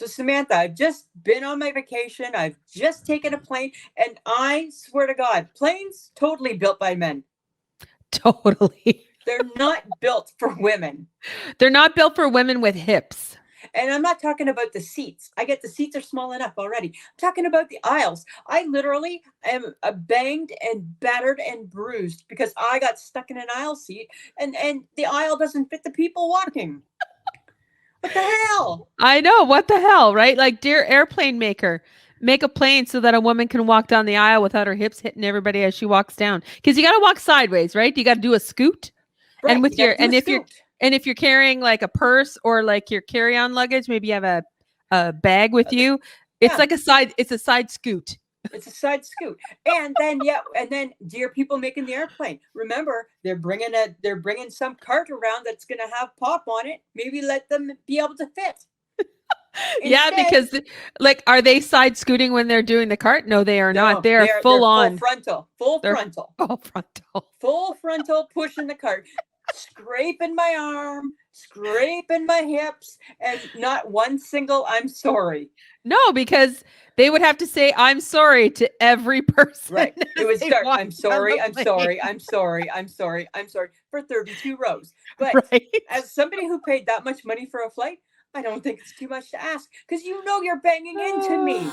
So Samantha, I've just been on my vacation. I've just taken a plane, and I swear to God, planes totally built by men. Totally. They're not built for women. They're not built for women with hips. And I'm not talking about the seats. I get the seats are small enough already. I'm talking about the aisles. I literally am banged and battered and bruised because I got stuck in an aisle seat, and the aisle doesn't fit the people walking. What the hell? I know. What the hell, right? Like, dear airplane maker, make a plane so that a woman can walk down the aisle without her hips hitting everybody as she walks down. Because you got to walk sideways, right? You got to do a scoot. And Right, you with got your to do a scoot. if you're carrying like a purse or like your carry-on luggage, maybe you have a bag with you. It's Yeah. like a side scoot. It's a side scoot. And then dear people making the airplane, remember they're bringing some cart around that's going to have pop on it. Maybe let them be able to fit. Yeah, Instead, because like, are they side scooting when they're doing the cart? No, they are not. no, They are full on. They're full frontal. full frontal pushing the cart, scraping my arm, scraping my hips, and not one single I'm sorry. No, because they would have to say I'm sorry to every person. Right. It would start, walk I'm down sorry, the I'm plane. sorry, I'm sorry, I'm sorry, I'm sorry for 32 rows. But Right. as somebody who paid that much money for a flight, I don't think it's too much to ask because you know you're banging into me.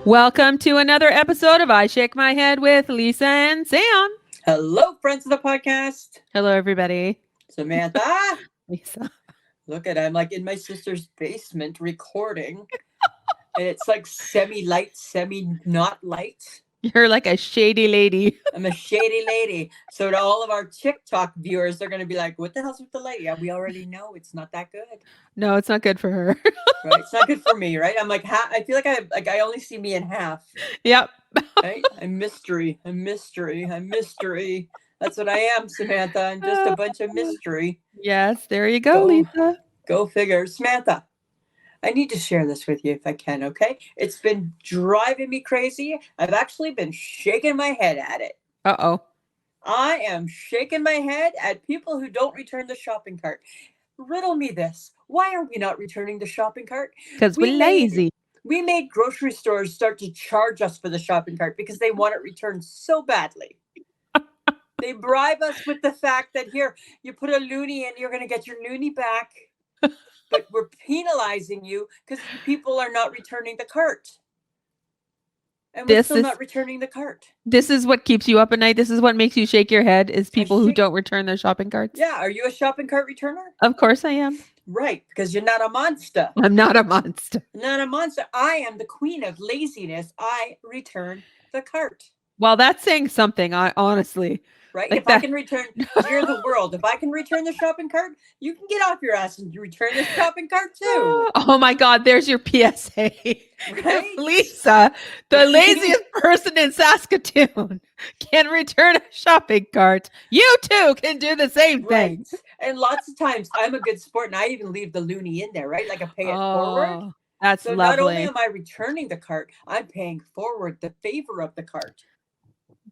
Welcome to another episode of I Shake My Head with Lisa and Sam. Hello, friends of the podcast. Hello, everybody. Samantha. Lisa. Look at, I'm like in my sister's basement recording. And it's like semi-light, semi-not light. You're like a shady lady. I'm a shady lady. So to all of our TikTok viewers, they're going to be like, what the hell's with the lady? Yeah, we already know it's not that good. No, it's not good for her. Right? It's not good for me, right? I'm like, I feel like I only see me in half. Yep. Right? I'm mystery. I'm mystery. I'm mystery. That's what I am, Samantha. I'm just a bunch of mystery. Yes, there you go, Lisa. Go figure. Samantha, I need to share this with you if I can, okay? It's been driving me crazy. I've actually been shaking my head at it. Uh-oh. I am shaking my head at people who don't return the shopping cart. Riddle me this. Why are we not returning the shopping cart? Because we're lazy. We made grocery stores start to charge us for the shopping cart because they want it returned so badly. They bribe us with the fact that here, you put a loonie in, you're going to get your loonie back. But we're penalizing you because people are not returning the cart. And we're still not returning the cart. This is what keeps you up at night. This is what makes you shake your head is people who don't return their shopping carts. Yeah. Are you a shopping cart returner? Of course I am. Right. Because you're not a monster. I'm not a monster. Not a monster. I am the queen of laziness. I return the cart. Well, that's saying something, honestly. Right? Like if I can return, dear the world, if I can return the shopping cart, you can get off your ass and return the shopping cart too. Oh my God, there's your PSA. Right? Lisa, the laziest person in Saskatoon, can return a shopping cart. You too can do the same thing. Right. And lots of times I'm a good sport and I even leave the loonie in there, right? Like I pay it forward. That's so lovely. Not only am I returning the cart, I'm paying forward the favor of the cart.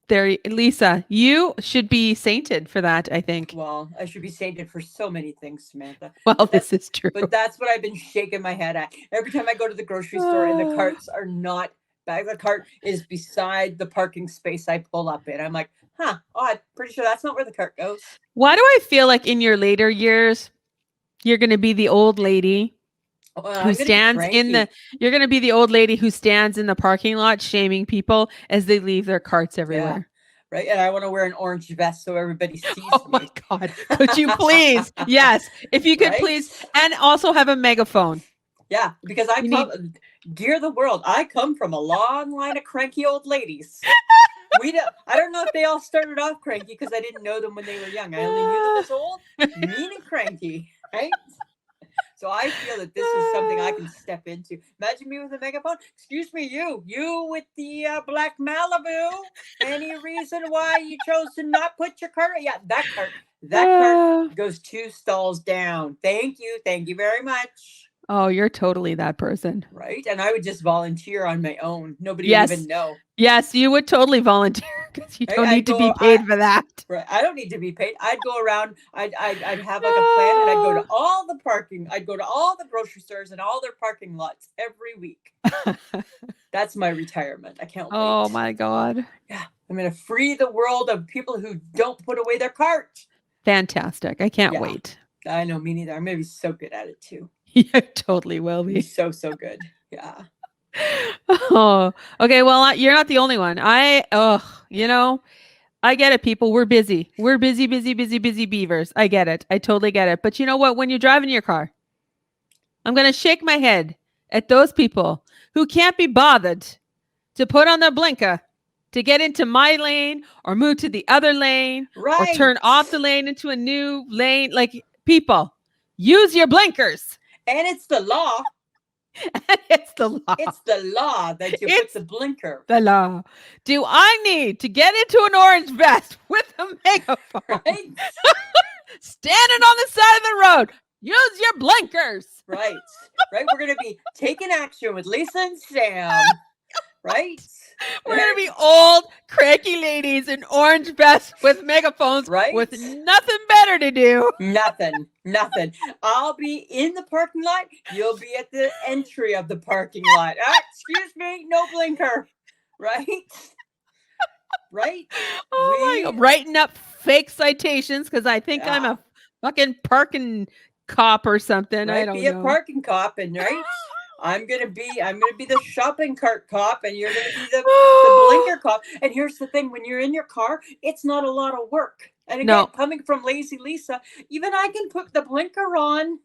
There, Lisa, you should be sainted for that, I think. Well, I should be sainted for so many things, Samantha. Well, this is true. But that's what I've been shaking my head at. Every time I go to the grocery store and the carts are not back, the cart is beside the parking space I pull up in. I'm like, I'm pretty sure that's not where the cart goes. Why do I feel like in your later years, you're going to be the old lady who stands you're going to be the old lady who stands in the parking lot shaming people as they leave their carts everywhere. Yeah, right. And I want to wear an orange vest so everybody sees me. Oh my God. Could you please? Yes. If you could please. And also have a megaphone. Yeah. Because dear the world, I come from a long line of cranky old ladies. I don't know if they all started off cranky because I didn't know them when they were young. I only knew them as old, mean and cranky. Right? So I feel that this is something I can step into. Imagine me with a megaphone. Excuse me, you with the black Malibu. Any reason why you chose to not put your cart? Yeah, that cart goes 2 stalls down. Thank you very much. Oh, you're totally that person. Right? And I would just volunteer on my own. Nobody would even Yes. know. Yes, you would totally volunteer because you Right? don't need to be paid for that. Right. I don't need to be paid. I'd go around. I'd have like a plan, and I'd go to all the parking. I'd go to all the grocery stores and all their parking lots every week. That's my retirement. I can't wait. Oh my God. Yeah, I'm gonna free the world of people who don't put away their cart. Fantastic. I can't wait. I know, me neither. I'm gonna be so good at it too. You totally will be. So good. Yeah. Oh, okay. Well, you're not the only one. I get it, people. We're busy. We're busy beavers. I get it. I totally get it. But you know what? When you're driving your car, I'm going to shake my head at those people who can't be bothered to put on their blinker to get into my lane or move to the other lane or turn off the lane into a new lane. Like, people, use your blinkers. And it's the law. It's the law. It's the law that you put the blinker. The law. Do I need to get into an orange vest with a megaphone? Right? Standing on the side of the road. Use your blinkers. Right. Right. We're going to be taking action with Lisa and Sam. Right? We're going to be old, cranky ladies in orange vests with megaphones, right? With nothing better to do. Nothing. I'll be in the parking lot. You'll be at the entry of the parking lot. Excuse me, no blinker. Right? Right? Oh my God. Writing up fake citations because I think I'm a fucking parking cop or something. Right? I don't know. Be a parking cop, and right? I'm gonna be the shopping cart cop, and you're gonna be the blinker cop. And here's the thing: when you're in your car, it's not a lot of work. And again, coming from Lazy Lisa, even I can put the blinker on.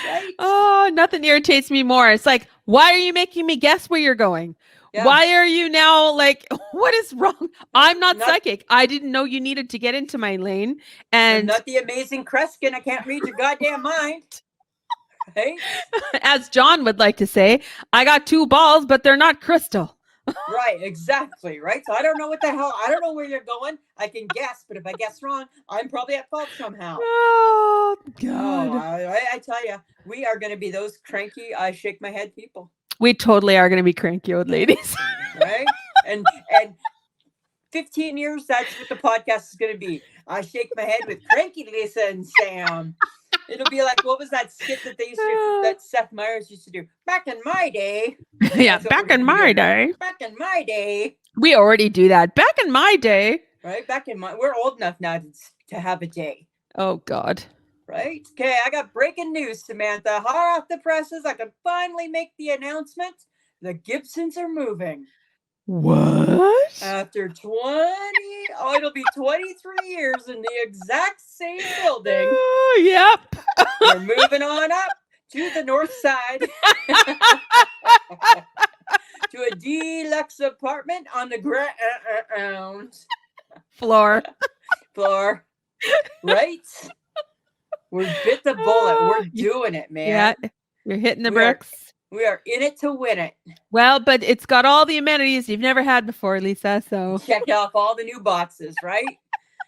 Right? Oh, nothing irritates me more. It's like, why are you making me guess where you're going? Yeah. Why are you now like, what is wrong? I'm not psychic. I didn't know you needed to get into my lane. And I'm not the amazing Kreskin. I can't read your goddamn mind. Right? As John would like to say, I got 2 balls, but they're not crystal. Right, exactly. Right. So I don't know what the hell. I don't know where you're going. I can guess, but if I guess wrong, I'm probably at fault somehow. Oh God! I tell you, we are going to be those cranky, I shake my head people. We totally are going to be cranky old ladies. Right. And 15 years, that's what the podcast is going to be. I shake my head with cranky Lisa and Sam. It'll be like, what was that skit that they used to, that Seth Meyers used to do? Back in my day. Yeah, back in my day. Back in my day. We already do that. Back in my day. Right? We're old enough now to have a day. Oh, God. Right? Okay, I got breaking news, Samantha. Hot off the presses, I can finally make the announcement. The Gibsons are moving. What? After it'll be 23 years in the exact same building. Yep. We're moving on up to the north side. To a deluxe apartment on the ground floor. Right? We bit the bullet. We're doing it, man. Yeah, you're hitting the bricks. We are in it to win it. Well, but it's got all the amenities you've never had before, Lisa. So check off all the new boxes, right?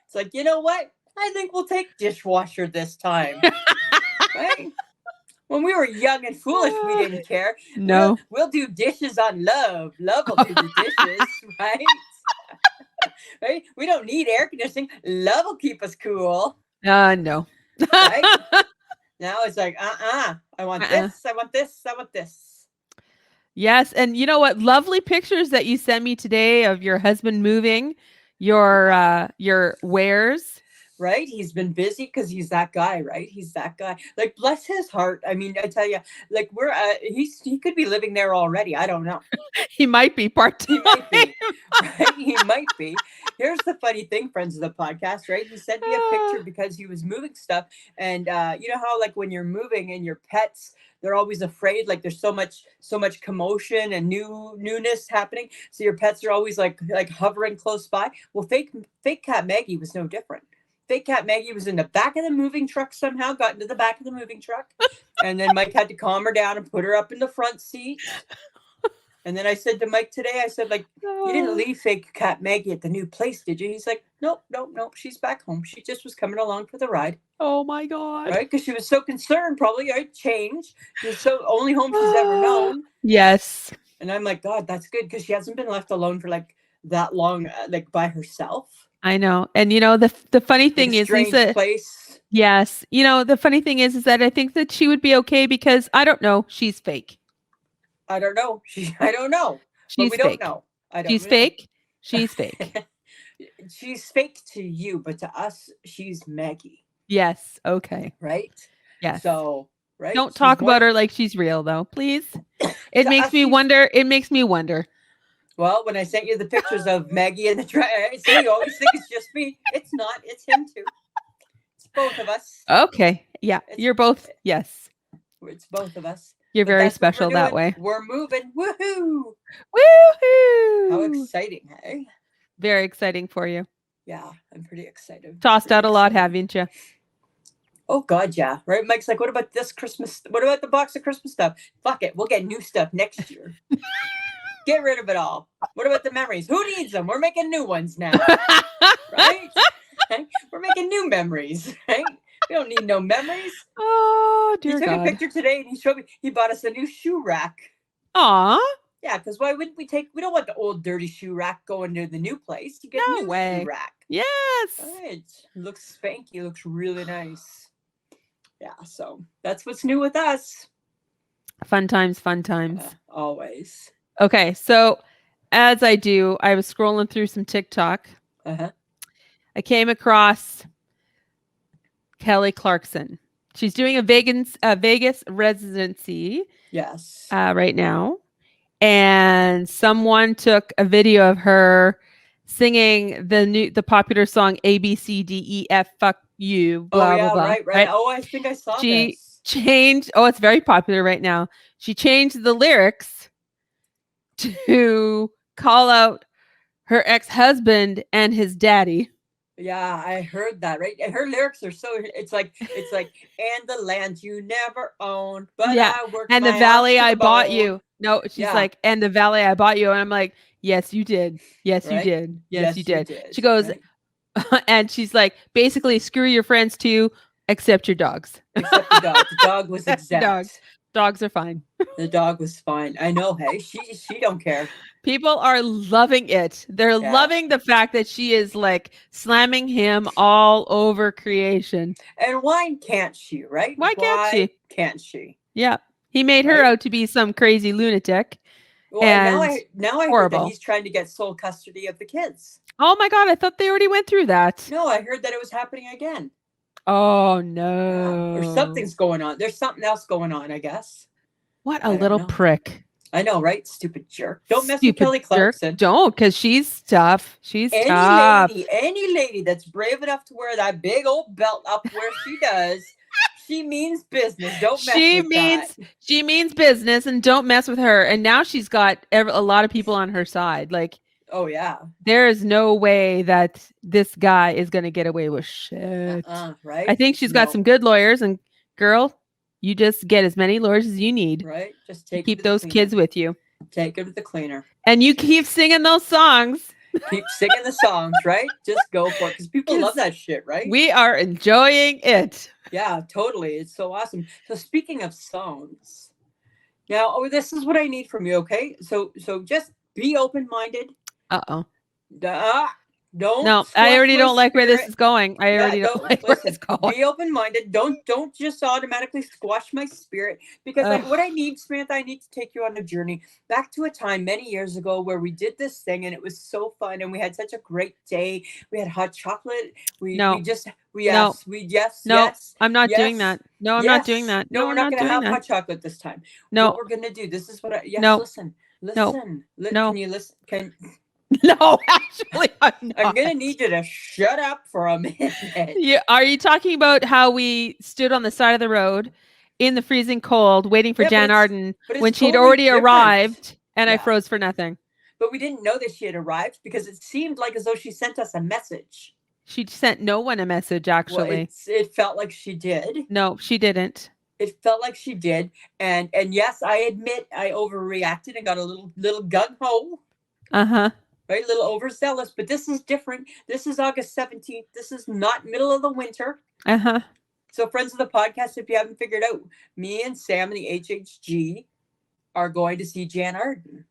It's like, you know what? I think we'll take dishwasher this time. Right? When we were young and foolish, we didn't care. No. We'll do dishes on love. Love will do the dishes, right? Right? We don't need air conditioning. Love will keep us cool. No. Right? Now it's like, I want this, I want this, I want this. Yes. And you know what? Lovely pictures that you sent me today of your husband moving your wares. Right? He's been busy because he's that guy, right? He's that guy. Like, bless his heart. I mean, I tell you, like, he could be living there already. I don't know. He might be part-time. He might be. Right? He might be. Here's the funny thing, friends of the podcast, right? He sent me a picture because he was moving stuff. And you know how, like, when you're moving and your pets, they're always afraid, like there's so much commotion and newness happening. So your pets are always like hovering close by. Well, fake cat Maggie was no different. Fake cat Maggie was in the back of the moving truck somehow, got into the back of the moving truck. And then Mike had to calm her down and put her up in the front seat. And then I said to Mike today, I said, like, you didn't leave fake cat Maggie at the new place, did you? He's like, Nope. She's back home. She just was coming along for the ride. Oh my God. Right? Because she was so concerned, probably, right? Change. This is so only home she's ever known. Yes. And I'm like, God, that's good because she hasn't been left alone for like that long, like by herself. I know. And the funny thing is, Lisa, place. yes. The funny thing is that I think that she would be okay because I don't know. She's fake. I don't know. I don't know. She's but we fake. Don't know. I don't She's know. fake. She's fake. She's fake to you, but to us, she's Maggie. Yes. Okay. Right? Yes. So, right? Don't talk about her like she's real, though, please. It makes me wonder. It makes me wonder. Well, when I sent you the pictures of Maggie and the so you always think it's just me. It's not. It's him too. It's both of us. Okay. Yeah. You're both. Yes. It's both of us. You're very special that way. We're moving. Woohoo! Woohoo! How exciting, hey? Very exciting for you. Yeah, I'm pretty excited. Tossed out a lot, haven't you? Oh God, yeah. Right? Mike's like, what about this Christmas? What about the box of Christmas stuff? Fuck it. We'll get new stuff next year. Get rid of it all. What about the memories? Who needs them? We're making new ones now. Right? We're making new memories. Right? We don't need no memories. Oh, dear God. He took a picture today and he showed me, he bought us a new shoe rack. Aw. Yeah, because why wouldn't we don't want the old dirty shoe rack going to the new place. You get a new shoe rack. Yes. Right. Looks spanky. Looks really nice. Yeah, so that's what's new with us. Fun times. Always. Okay, so as I do, I was scrolling through some TikTok. I came across Kelly Clarkson. She's doing a Vegas residency. Yes. Right now. And someone took a video of her singing the popular song ABCDEF fuck you blah blah blah. Right. Oh, I think I saw this. Changed. Oh, it's very popular right now. She changed the lyrics to call out her ex-husband and his daddy. Yeah, I heard that, right? And her lyrics are so it's like and the land you never owned, but I worked and the valley I bought you. No, she's like, and the valley I bought you. And I'm like, yes, you did. Yes, you did. Yes, you did. She goes, and she's like, basically, screw your friends too, except your dogs. Except the dog. The dog was exempt. Dogs are fine. The dog was fine. I know, hey, she don't care. People are loving it. They're loving the fact that she is like slamming him all over creation. And why can't she, right? Why can't she? Yeah. He made her out to be some crazy lunatic. Well, and now I heard that he's trying to get sole custody of the kids. Oh my God, I thought they already went through that. No, I heard that it was happening again. Oh no. Or something's going on. There's something else going on, I guess. What a little prick. I know, right? Stupid jerk. Don't mess with Kelly Clarkson. Don't, because she's tough. She's tough. Any lady that's brave enough to wear that big old belt up where she does, she means business. Don't mess with that. She means business, and don't mess with her. And now she's got a lot of people on her side. Like, oh yeah, there is no way that this guy is going to get away with shit. Right? I think she's got some good lawyers, and girl, you just get as many lawyers as you need. Right? Just keep those kids with you. Take them to the cleaner. And you keep singing those songs. Keep singing the songs, right? Just go for it, because people love that shit, right? We are enjoying it. Yeah, totally. It's so awesome. So speaking of songs, now this is what I need from you, okay? So just be open-minded. Uh-oh. Don't. No, I already don't like where this is going. I already don't like where it's going. Be open-minded. Don't just automatically squash my spirit, because what I need, Samantha, I need to take you on a journey back to a time many years ago where we did this thing and it was so fun and we had such a great day. We had hot chocolate. Yes. I'm not doing that. No, I'm not doing that. No, we're not going to have hot chocolate this time. No, what we're going to do. This is what listen. Can you listen? No, actually, I'm going to need you to shut up for a minute. Are you talking about how we stood on the side of the road in the freezing cold waiting for Jann Arden when she'd already arrived and I froze for nothing? But we didn't know that she had arrived because it seemed like as though she sent us a message. She sent no one a message, actually. Well, it felt like she did. No, she didn't. It felt like she did. And yes, I admit I overreacted and got a little gung-ho. Uh-huh. right? A little overzealous, but this is different. This is August 17th. This is not middle of the winter. So friends of the podcast, if you haven't figured out, me and Sam and the HHG are going to see Jann Arden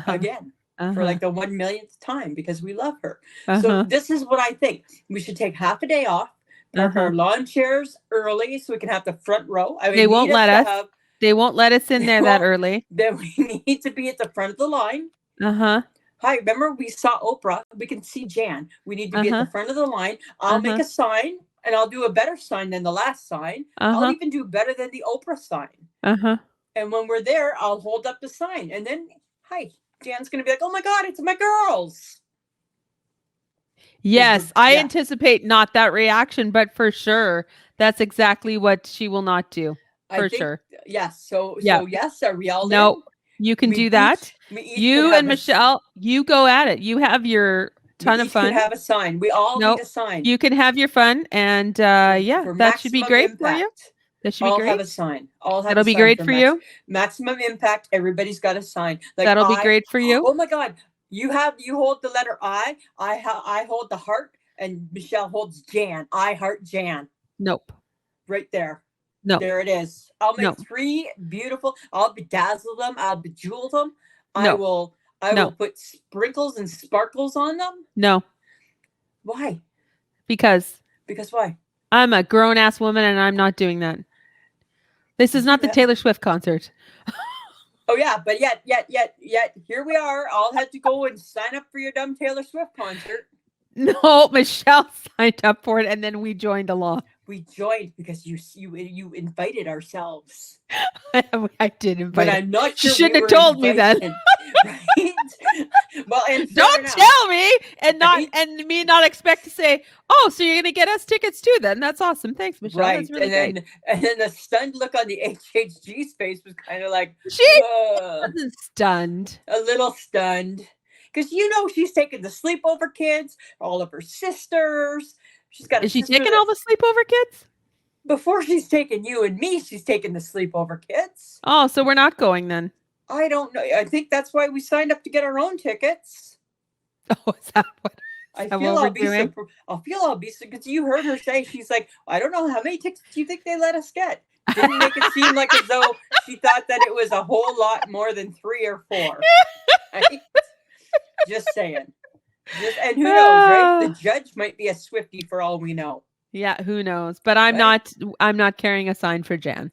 again for like the 1 millionth time because we love her. So this is what I think. We should take half a day off, park our lawn chairs early so we can have the front row. I mean, they won't let us. They won't let us in there that early. Then we need to be at the front of the line. Hi, remember we saw Oprah. We can see Jann. We need to be at the front of the line. I'll make a sign, and I'll do a better sign than the last sign. I'll even do better than the Oprah sign. And when we're there, I'll hold up the sign. And then, hi, Jann's going to be like, oh my God, it's my girls. Yes, I anticipate not that reaction, but for sure, that's exactly what she will not do. For sure. Yes. So yes, are we all in? You can do that. You and Michelle, you go at it. You have your ton of fun. We have a sign. We all need a sign. You can have your fun. And that should be great for you. That should be great. I'll have a sign. That'll be great for you. Maximum impact. Everybody's got a sign. Like that'll be great for you. Oh my God. You hold the letter I. I hold the heart, and Michelle holds Jann. I heart Jann. Nope. Right there. No. There it is. I'll make 3 beautiful. I'll bedazzle them. I'll bejewel them. I will put sprinkles and sparkles on them. No. Why? Because why? I'm a grown ass woman and I'm not doing that. This is not the Taylor Swift concert. Oh yeah, but yet, here we are. All had to go and sign up for your dumb Taylor Swift concert. No, Michelle signed up for it, and then we joined along. We joined because you invited ourselves. I did invite. But I'm not sure. You shouldn't have told me that. Right? Well, and don't tell me and me not expect to say, oh, so you're gonna get us tickets too? Then that's awesome. Thanks, Michelle. Right. That's really great. And then the stunned look on the HHG's face was kind of like she wasn't stunned. A little stunned. Because she's taking the sleepover kids, all of her sisters. She's got. Is she taking all the sleepover kids? Before she's taking you and me, she's taking the sleepover kids. Oh, so we're not going then? I don't know. I think that's why we signed up to get our own tickets. Oh, is that what? I feel I'll be because you heard her say she's like, I don't know how many tickets do you think they let us get? Didn't make it seem like as though she thought that it was a whole lot more than 3 or 4. Right? Just saying. And who knows, right? The judge might be a Swiftie for all we know. Yeah, who knows? But I'm not carrying a sign for Jann.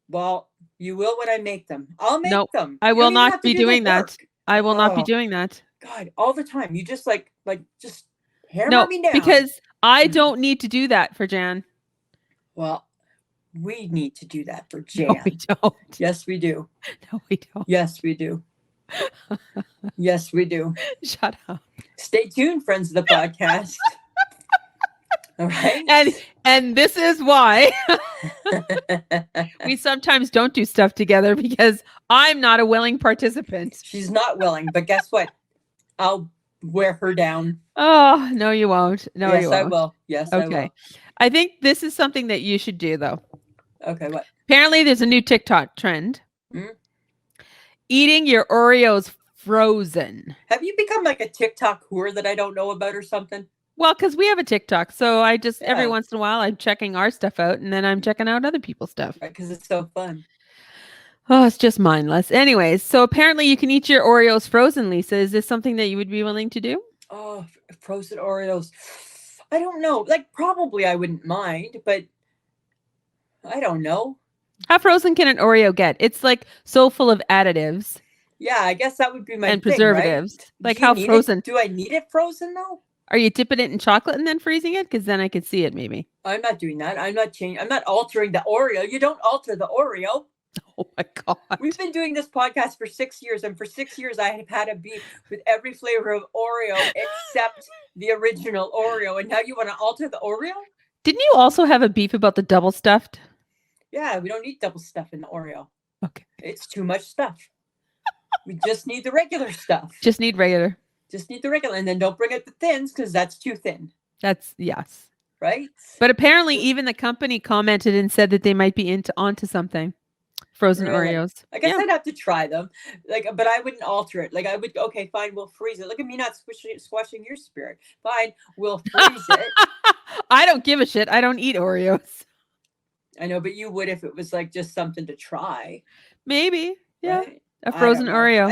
Well, you will when I make them. I'll make them. I will not be doing that. I will not be doing that. God, all the time. You just just hammer me down. Because I don't need to do that for Jann. Well, we need to do that for Jann. No, we don't. Yes, we do. No, we don't. Yes, we do. Yes, we do. Shut up. Stay tuned, friends of the podcast. All right. And this is why we sometimes don't do stuff together, because I'm not a willing participant. She's not willing, but guess what? I'll wear her down. Oh, no, you won't. No, yes, you won't. I will. Yes, okay. I will. I think this is something that you should do, though. Okay, what? Apparently, there's a new TikTok trend. Eating your Oreos frozen. Have you become like a TikTok whore that I don't know about or something? Well, because we have a TikTok. So I just, every once in a while, I'm checking our stuff out, and then I'm checking out other people's stuff. Right, because it's so fun. Oh, it's just mindless. Anyways, so apparently you can eat your Oreos frozen, Lisa. Is this something that you would be willing to do? Oh, frozen Oreos. I don't know. Like, probably I wouldn't mind, but I don't know. How frozen can an Oreo get? It's like so full of additives. Yeah, I guess that would be my and thing, preservatives. Right? Like how frozen? Do I need it frozen though? Are you dipping it in chocolate and then freezing it? Because then I could see it maybe. I'm not doing that. I'm not changing. I'm not altering the Oreo. You don't alter the Oreo. Oh my God. We've been doing this podcast for 6 years, and for 6 years I have had a beef with every flavor of Oreo except the original Oreo. And now you want to alter the Oreo? Didn't you also have a beef about the double stuffed? Yeah, we don't need double stuff in the Oreo. Okay. It's too much stuff. We just need the regular stuff. Just need regular. Just need the regular. And then don't bring up the thins because that's too thin. That's, yes. Right? But apparently even the company commented and said that they might be onto something. Frozen Right. Oreos. I guess I'd have to try them. Like, but I wouldn't alter it. Like, I would, okay, fine, we'll freeze it. Look at me not squashing your spirit. Fine, we'll freeze it. I don't give a shit. I don't eat Oreos. I know, but you would if it was like just something to try. Maybe. Yeah. Right? A frozen Oreo.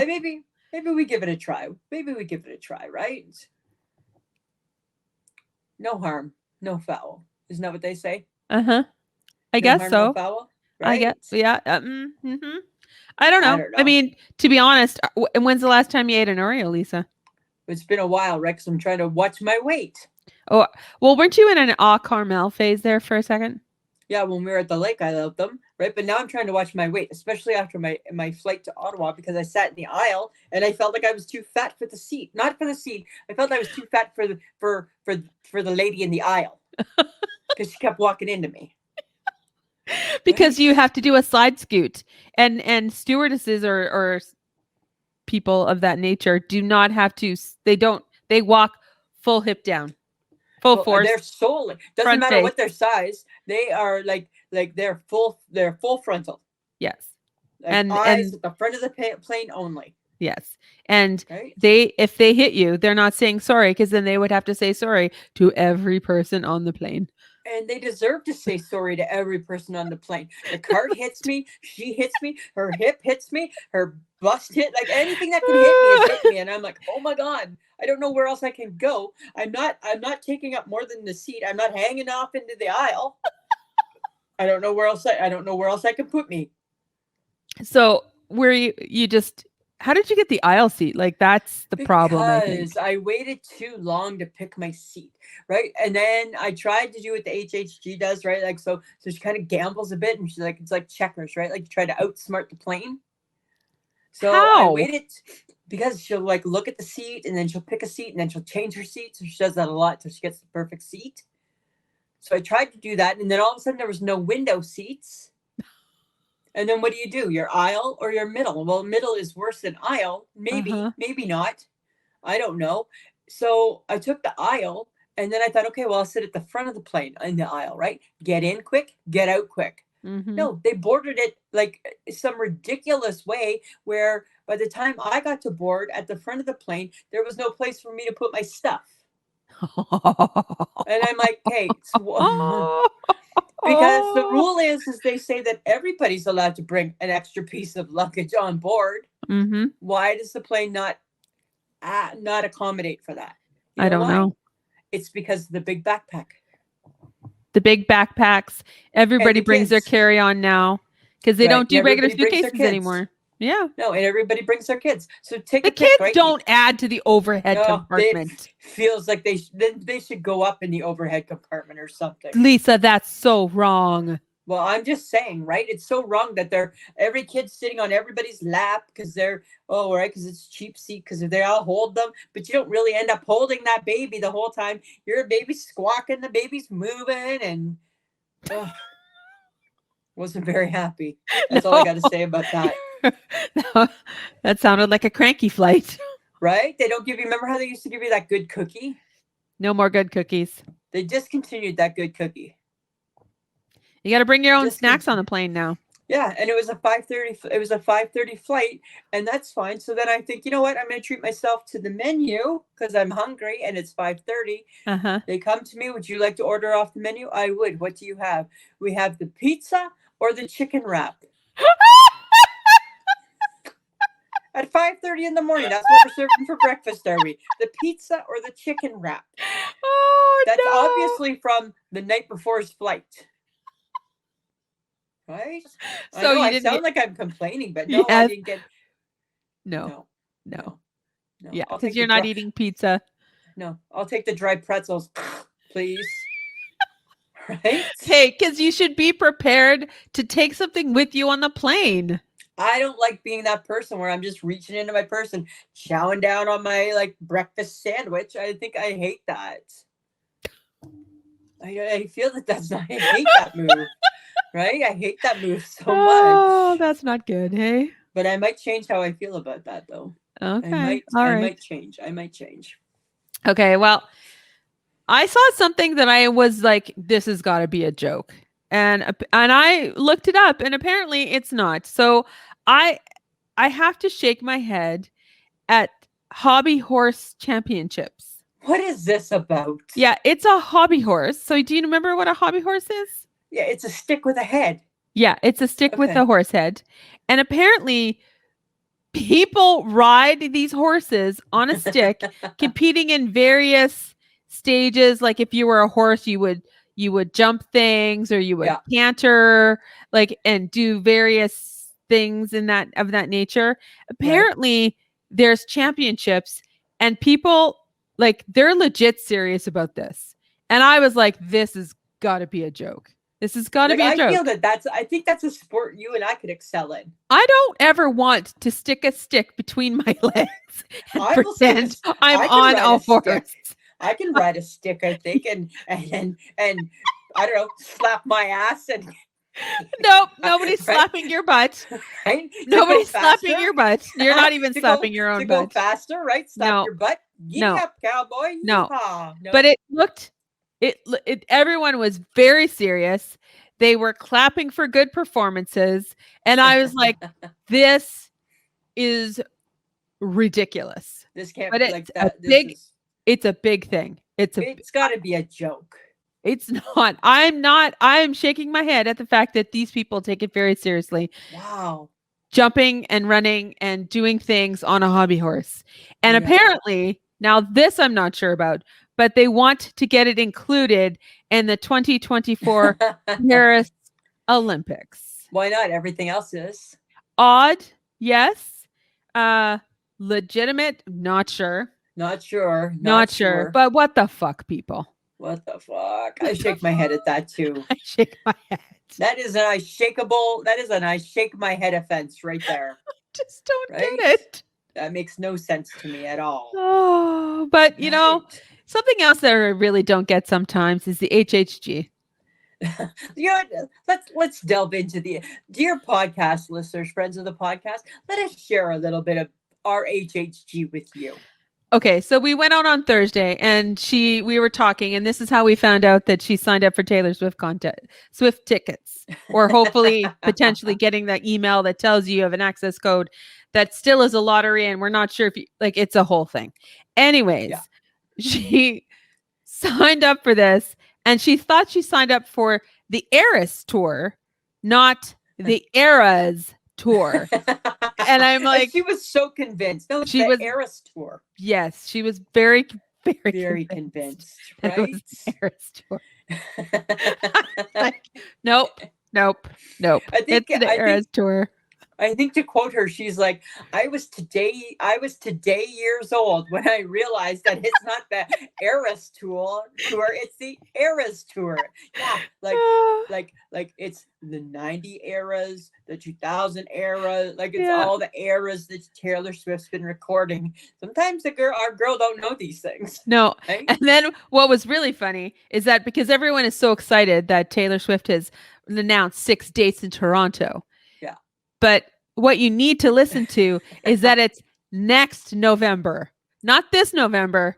Maybe we give it a try. Maybe we give it a try, right? No harm, no foul. Isn't that what they say? Uh-huh. I No guess harm, so. no foul, right? I guess. Yeah. I don't know. I mean, to be honest, and when's the last time you ate an Oreo, Lisa? It's been a while, Rex. I'm trying to watch my weight. Oh, well, weren't you in an au caramel phase there for a second? Yeah, when we were at the lake, I loved them, right? But now I'm trying to watch my weight, especially after my flight to Ottawa, because I sat in the aisle and I felt like I was too fat for the seat. Not for the seat. I felt I was too fat for the lady in the aisle because she kept walking into me. Because you have to do a side scoot, and stewardesses or people of that nature do not have to. They walk full hip down. Full force. They're solely doesn't matter what their size. They are like they're full frontal. Yes. Like and eyes at the front of the plane only. Yes. And if they hit you, they're not saying sorry, because then they would have to say sorry to every person on the plane. And they deserve to say sorry to every person on the plane. The cart hits me, she hits me, her hip hits me, her bust hit, like anything that can hit me is hit me. And I'm like, oh my God, I don't know where else I can go. I'm not taking up more than the seat. I'm not hanging off into the aisle. I don't know where else I can put me. So where you just, how did you get the aisle seat? Like, that's the problem, I think. Because I waited too long to pick my seat, right? And then I tried to do what the HHG does, right? Like, so she kind of gambles a bit, and she's like, it's like checkers, right? Like, you try to outsmart the plane. So I waited because she'll like look at the seat, and then she'll pick a seat, and then she'll change her seat. So she does that a lot till she gets the perfect seat. So I tried to do that, and then all of a sudden there was no window seats. And then what do? Your aisle or your middle? Well, middle is worse than aisle. Maybe, maybe not. I don't know. So I took the aisle, and then I thought, okay, well, I'll sit at the front of the plane in the aisle, right? Get in quick, get out quick. No, they boarded it like some ridiculous way where by the time I got to board at the front of the plane, there was no place for me to put my stuff. And I'm like, hey, because the rule is they say that everybody's allowed to bring an extra piece of luggage on board. Why does the plane not accommodate for that? I don't know. It's because of the big backpack. The big backpacks. Everybody brings their carry-on now because they don't do regular suitcases anymore. Yeah. No, and everybody brings their kids. So take the kids don't add to the overhead compartment. It feels like they should go up in the overhead compartment or something. Lisa, that's so wrong. Well, I'm just saying, right? It's so wrong that every kid's sitting on everybody's lap because because it's cheap seat because they all hold them, but you don't really end up holding that baby the whole time. You're a baby squawking, the baby's moving, and wasn't very happy. That's all I got to say about that. That sounded like a cranky flight. Right? They don't give you, remember how they used to give you that good cookie? No more good cookies. They discontinued that good cookie. You got to bring your own snacks on the plane now. Yeah, and it was a 5:30 flight, and that's fine. So then I think, you know what? I'm going to treat myself to the menu because I'm hungry and it's 5:30. They come to me, would you like to order off the menu? I would. What do you have? We have the pizza or the chicken wrap. At 5:30 in the morning, that's what we're serving for breakfast, are we? The pizza or the chicken wrap? That's obviously from the night before's flight. Right? So I sound like I'm complaining, but no, I didn't get. No. Yeah, because you're not eating pizza. No, I'll take the dry pretzels, please. Right? Hey, because you should be prepared to take something with you on the plane. I don't like being that person where I'm just reaching into my purse and chowing down on my breakfast sandwich. I think I hate that. I feel that's not. I hate that move. Right? I hate that move so much. Oh, that's not good, hey? But I might change how I feel about that, though. Okay. I might change. Okay, well, I saw something that I was like, this has got to be a joke. and I looked it up, and apparently it's not. So I have to shake my head at hobby horse championships. What is this about? Yeah, it's a hobby horse. So do you remember what a hobby horse is? Yeah, it's a stick with a head. Yeah, it's a stick with a horse head. And apparently people ride these horses on a stick, competing in various stages. Like if you were a horse, you would jump things, or you would canter, like, and do various things in that of that nature. Apparently there's championships, and people, like, they're legit serious about this. And I was like, this has got to be a joke. This has got to be a joke. I feel I think that's a sport you and I could excel in. I don't ever want to stick a stick between my legs and pretend I'm on a horse. I can ride a stick, I think, and I don't know, slap my ass and. Nope, nobody's slapping your butt. Right? Nobody's slapping your butt. You're not even slapping your own butt. To go faster, right? Slap your butt. Yep, cowboy. No. But it looked. It everyone was very serious. They were clapping for good performances, and I was like, this is ridiculous. This can't be like that. It's a big thing. It's got to be a joke. It's not. I'm shaking my head at the fact that these people take it very seriously. Wow. Jumping and running and doing things on a hobby horse. And apparently, now this I'm not sure about, but they want to get it included in the 2024 Paris Olympics. Why not? Everything else is. Odd, yes. Legitimate, not sure. Not sure. Not sure. But what the fuck, people? What the fuck? I shake my head at that too. I shake my head. That is an I shake my head offense right there. Just don't get it. That makes no sense to me at all. Oh, but you know, something else that I really don't get sometimes is the HHG. Let's delve into the dear podcast listeners, friends of the podcast. Let us share a little bit of our HHG with you. Okay, so we went out on Thursday, and we were talking, and this is how we found out that she signed up for Taylor Swift Swift tickets, or hopefully potentially getting that email that tells you have an access code that still is a lottery, and we're not sure if it's a whole thing. Anyways, she signed up for this, and she thought she signed up for the Eras tour, not the Eras tour. And I'm like, she was so convinced. No, she was Eras tour. Yes, she was very, very convinced. Right? It was the Eras tour. Like, nope. It's the Eras tour. I think, to quote her, she's like, I was today years old when I realized that it's not the Eras tour, it's the Eras tour. Yeah, like it's the 90 eras, the 2000 era, like it's all the eras that Taylor Swift's been recording. Sometimes our girl don't know these things. No. Right? And then what was really funny is that because everyone is so excited that Taylor Swift has announced 6 dates in Toronto. But what you need to listen to is that it's next November, not this November,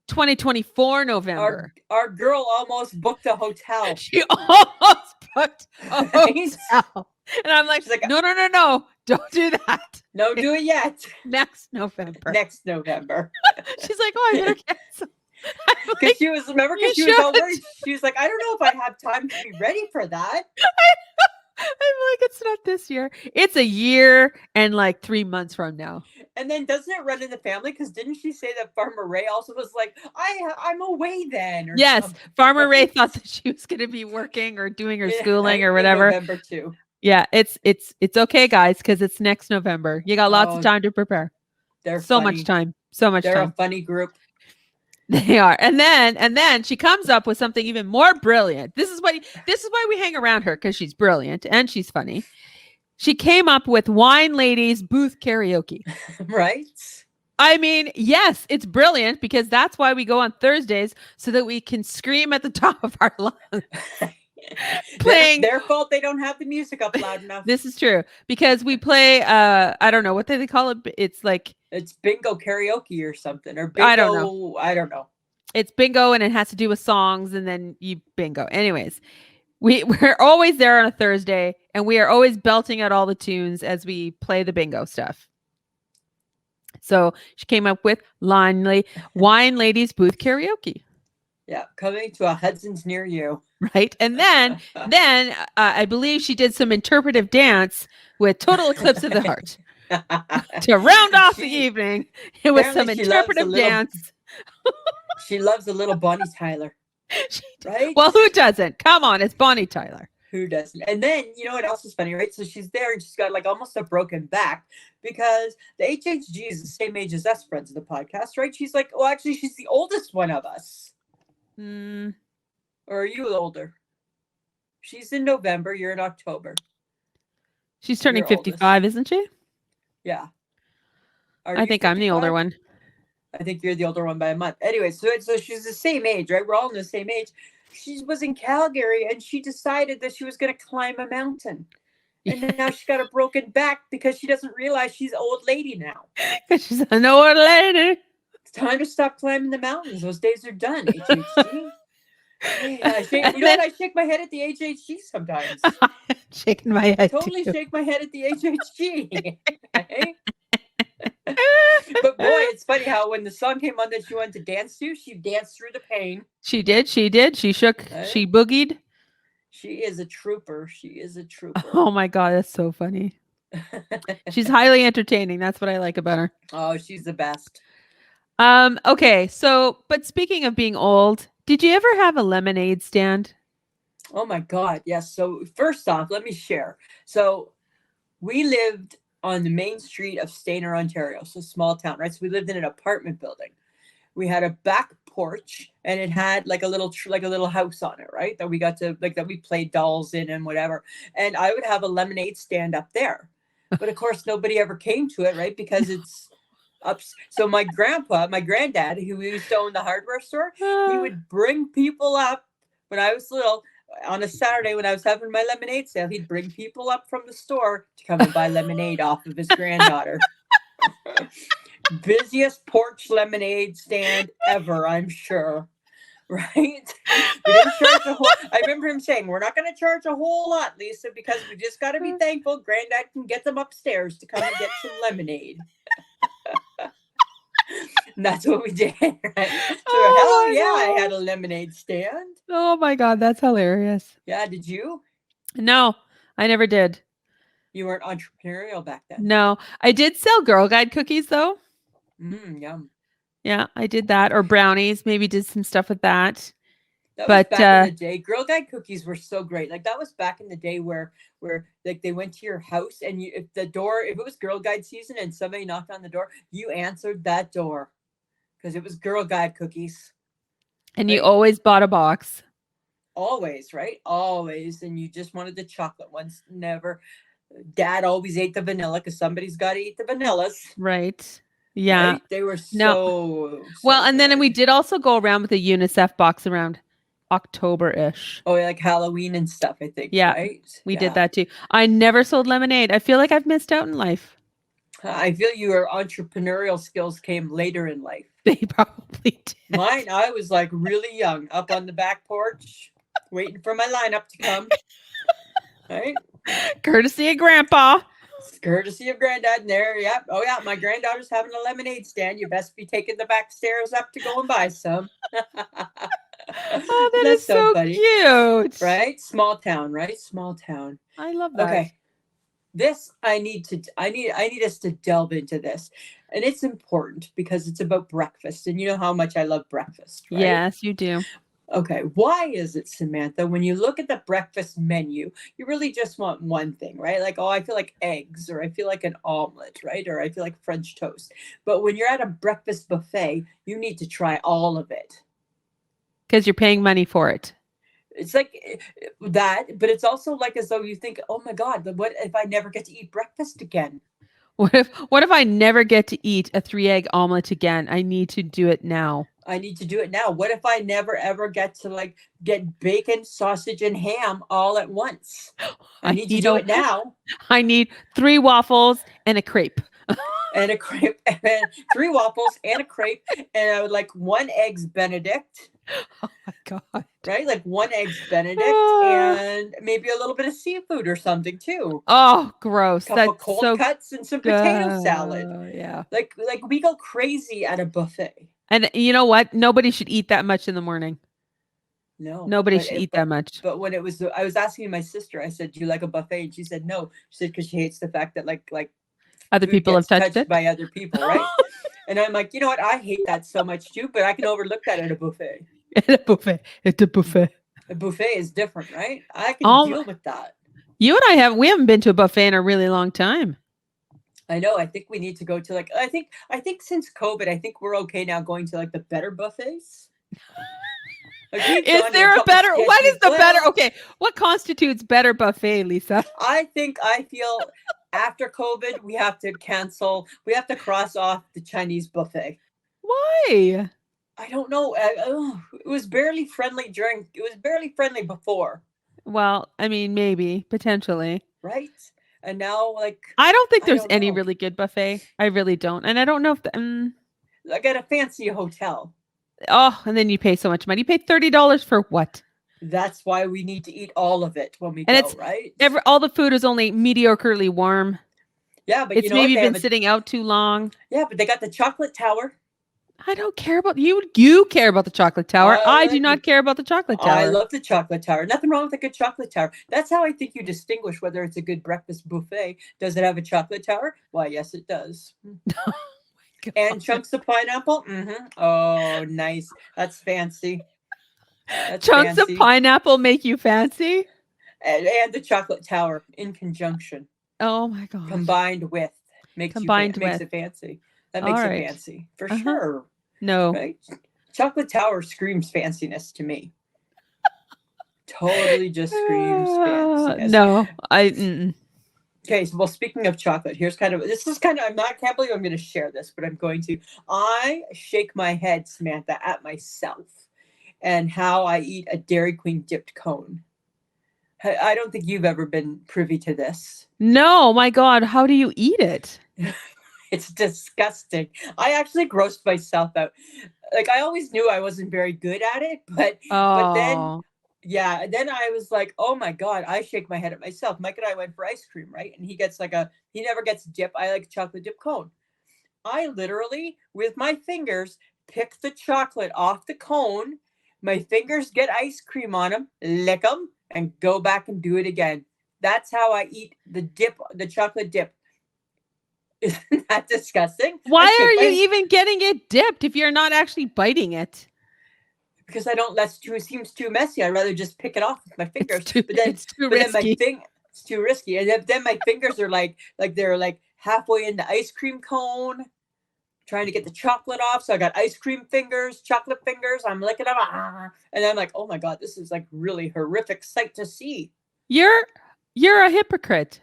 2024 November. Our girl almost booked a hotel. She almost booked a hotel. And I'm like, no, don't do that. No, do it yet. Next November. She's like, oh, I better cancel. Because she was all worried. She was like, I don't know if I have time to be ready for that. I'm like, it's not this year. It's a year and like 3 months from now. And then doesn't it run in the family? Because didn't she say that Farmer Ray also was like, I'm away then? Or yes, something. Farmer Ray thought that she was going to be working or doing her schooling or whatever. November too. Yeah, it's okay, guys, because it's next November. You got lots of time to prepare. They're so much time. They're a funny group. They are. And then she comes up with something even more brilliant. This is why we hang around her, because she's brilliant and she's funny. She came up with Wine Ladies booth karaoke. Right? I mean, yes, it's brilliant, because that's why we go on Thursdays, so that we can scream at the top of our lungs. Playing their fault they don't have the music up loud enough. This is true, because we play I don't know what they call it. It's bingo karaoke or something, or bingo, I don't know. It's bingo, and it has to do with songs, and then you bingo. Anyways, We're always there on a Thursday, and we are always belting out all the tunes as we play the bingo stuff. So she came up with Wine Ladies Booth Karaoke. Yeah, coming to a Hudson's near you. Right. And then I believe she did some interpretive dance with Total Eclipse of the Heart to round off the evening. It was some interpretive dance. She loves a little Bonnie Tyler. Right? Well, who doesn't? Come on, it's Bonnie Tyler. Who doesn't? And then, you know what else is funny, right? So she's there and she's got like almost a broken back because the HHG is the same age as us, friends of the podcast, right? She's like, well, actually, she's the oldest one of us. Or are you older? She's in November. You're in October. She's turning 55, isn't she? Yeah. I think 55? I'm the older one. I think you're the older one by a month. Anyway, so she's the same age, right? We're all in the same age. She was in Calgary and she decided that she was going to climb a mountain. And now she's got a broken back because she doesn't realize she's an old lady now. Because she's an old lady. It's time to stop climbing the mountains. Those days are done, HHG. I shake my head at the HHG sometimes. Shaking my head. Totally too. Shake my head at the HHG. But boy, it's funny how when the song came on that she wanted to dance to, she danced through the pain. She did. She shook. Right? She boogied. She is a trooper. Oh my God, that's so funny. She's highly entertaining. That's what I like about her. Oh, she's the best. Okay, but speaking of being old, did you ever have a lemonade stand? Oh my God, yes. So first off, let me share. So we lived on the main street of Stayner, Ontario, so small town, right? So we lived in an apartment building. We had a back porch, and it had like a little house on it, right? That we got to that we played dolls in and whatever. And I would have a lemonade stand up there, but of course nobody ever came to it, right? Because it's up. So my granddad, who used to own the hardware store, he would bring people up when I was little. On a Saturday when I was having my lemonade sale, he'd bring people up from the store to come and buy lemonade off of his granddaughter. Busiest porch lemonade stand ever, I'm sure. Right? We didn't charge I remember him saying, we're not going to charge a whole lot, Lisa, because we just got to be thankful Granddad can get them upstairs to come and get some lemonade. And that's what we did, right? So hell yeah, I had a lemonade stand. Oh my God, that's hilarious. Yeah, did you? No, I never did. You weren't entrepreneurial back then. No, I did sell Girl Guide cookies though. Yum. Yeah, I did that, or brownies. Maybe did some stuff with that. That was back in the day. Girl Guide cookies were so great. Like that was back in the day where like they went to your house and if it was Girl Guide season and somebody knocked on the door, you answered that door because it was Girl Guide cookies. And right? You always bought a box. Always, right? Always. And you just wanted the chocolate ones. Never. Dad always ate the vanilla because somebody's got to eat the vanillas. Right. Yeah. Right? They were so well, and then we did also go around with a UNICEF box around October-ish. Oh, like Halloween and stuff, I think. Yeah, right? We did that too. I never sold lemonade. I feel like I've missed out in life. I feel your entrepreneurial skills came later in life. They probably did. Mine, I was like really young, up on the back porch, waiting for my lineup to come. Right? Courtesy of Grandpa. Courtesy of Granddad. And there, yep. Oh yeah, my granddaughter's having a lemonade stand. You best be taking the back stairs up to go and buy some. Oh, that's so funny. Cute. Right? Small town, right? Small town. I love that. Okay. This I need us to delve into this. And it's important because it's about breakfast. And you know how much I love breakfast, right? Yes, you do. Okay. Why is it, Samantha, when you look at the breakfast menu, you really just want one thing, right? Like, oh, I feel like eggs, or I feel like an omelet, right? Or I feel like French toast. But when you're at a breakfast buffet, you need to try all of it. Because you're paying money for it. It's like that, but it's also like as though you think, oh my God, what if I never get to eat breakfast again? What if I never get to eat a 3-egg omelet again? I need to do it now. I need to do it now. What if I never ever get to get bacon, sausage, and ham all at once? I need to do it now. I need 3 waffles and a crepe. And a crepe, and 3 waffles and a crepe, and I would like 1 eggs Benedict. Oh my God. Right? Like 1 eggs Benedict and maybe a little bit of seafood or something too. Oh, gross. Couple That's cold so cuts and some potato salad. yeah. Like we go crazy at a buffet. And you know what? Nobody should eat that much in the morning. No, Nobody should eat that much. but when it was, I was asking my sister. I said, "Do you like a buffet?" And she said, "No." She said because she hates the fact that like Other food people have gets touched touched it. by other people, right? And I'm like, you know what? I hate that so much too, but I can overlook that at a buffet. At a buffet. It's a buffet. A buffet is different, right? I can Oh, deal with that. you and we haven't been to a buffet in a really long time. I know. I think we need to go to like I think since COVID, I think we're okay now going to like the better buffets. Like Is there a better? What is the better? Okay, what constitutes better buffet, Lisa? I feel after COVID, we have to cancel. We have to cross off the Chinese buffet. Why? I don't know. It was barely friendly during. It was barely friendly before. Well, I mean, maybe potentially, right? And now, like, I don't think there's any really good buffet. I really don't, and I don't know if like at a fancy hotel. Oh, and then you pay so much money. You pay $30 for what? That's why we need to eat all of it when we and go, right? All the food is only mediocrely warm. Yeah, but it's maybe been sitting out too long. Yeah, but they got the chocolate tower. I don't care about you. You care about the chocolate tower. I do not care about the chocolate tower. I love the chocolate tower. Nothing wrong with a good chocolate tower. That's how I think you distinguish whether it's a good breakfast buffet. Does it have a chocolate tower? Why, yes, it does. And chunks of pineapple? Mm-hmm. Oh, nice. That's fancy. Chunks of pineapple make you fancy? And the chocolate tower in conjunction. Oh my God. Combined with makes it fancy. That makes it fancy for sure. No. Right? Chocolate tower screams fanciness to me. Totally just screams fanciness. No, Okay, so speaking of chocolate, I can't believe I'm going to share this, but I'm going to. I shake my head, Samantha, at myself and how I eat a Dairy Queen dipped cone. I don't think you've ever been privy to this. No, my God, how do you eat it? It's disgusting. I actually grossed myself out. Like, I always knew I wasn't very good at it, but then I was like, oh my God, I shake my head at myself. Mike and I went for ice cream, right? And he never gets dip. I like chocolate dip cone. I literally, with my fingers, pick the chocolate off the cone. My fingers get ice cream on them, lick them, and go back and do it again. That's how I eat the chocolate dip. Isn't that disgusting? Why are you even getting it dipped if you're not actually biting it? Because it seems too messy. I'd rather just pick it off with my fingers. It's too risky. It's too risky. And then my fingers are like they're like halfway in the ice cream cone, trying to get the chocolate off. So I got ice cream fingers, chocolate fingers. I'm licking them. And I'm like, oh my God, this is like really horrific sight to see. You're a hypocrite.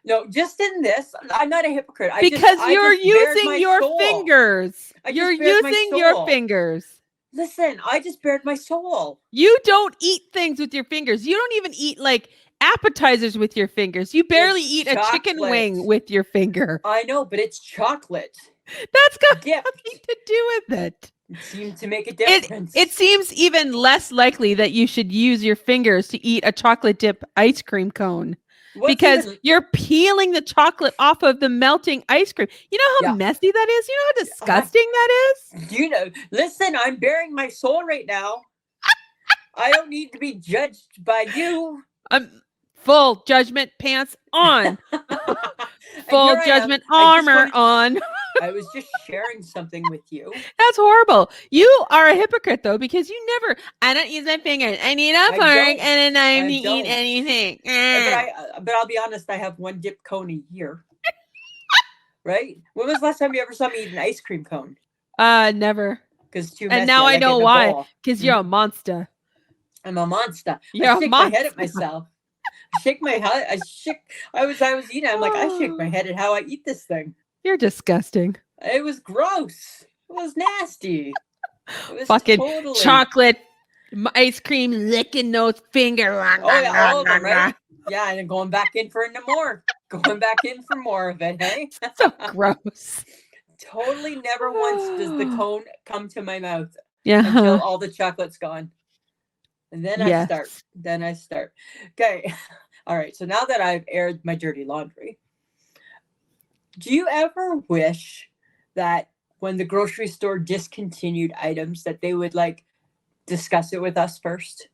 No, just in this, I'm not a hypocrite. Because you're using your fingers. You're using your fingers. Listen, I just bared my soul. You don't eat things with your fingers. You don't even eat like appetizers with your fingers. You barely eat a chicken wing with your finger. I know, but it's chocolate. That's got nothing to do with it. It seems to make a difference. It seems even less likely that you should use your fingers to eat a chocolate dip ice cream cone. Because you're peeling the chocolate off of the melting ice cream. You know how messy that is? You know how disgusting that is? Listen, I'm bearing my soul right now. I don't need to be judged by you. Full judgment pants on. Full judgment armor on. I was just sharing something with you. That's horrible. You are a hypocrite, though, because I don't use my fingers. I need a fork and a knife to eat anything. But I'll be honest, I have one dip cone a year. Right? When was the last time you ever saw me eat an ice cream cone? Never. Because too messy. And now I know why. Because you're a monster. I'm a monster. I shake my head at myself. I shake my head. I was eating. I'm like, I shake my head at how I eat this thing. You're disgusting. It was gross. It was nasty. It was fucking chocolate ice cream licking those fingers. Oh yeah, all of them, right? Yeah, and then going back in for more. Going back in for more of it, hey? So gross. Totally never once does the cone come to my mouth. until all the chocolate's gone. And then I start. Okay. All right. So now that I've aired my dirty laundry, do you ever wish that when the grocery store discontinued items that they would like discuss it with us first?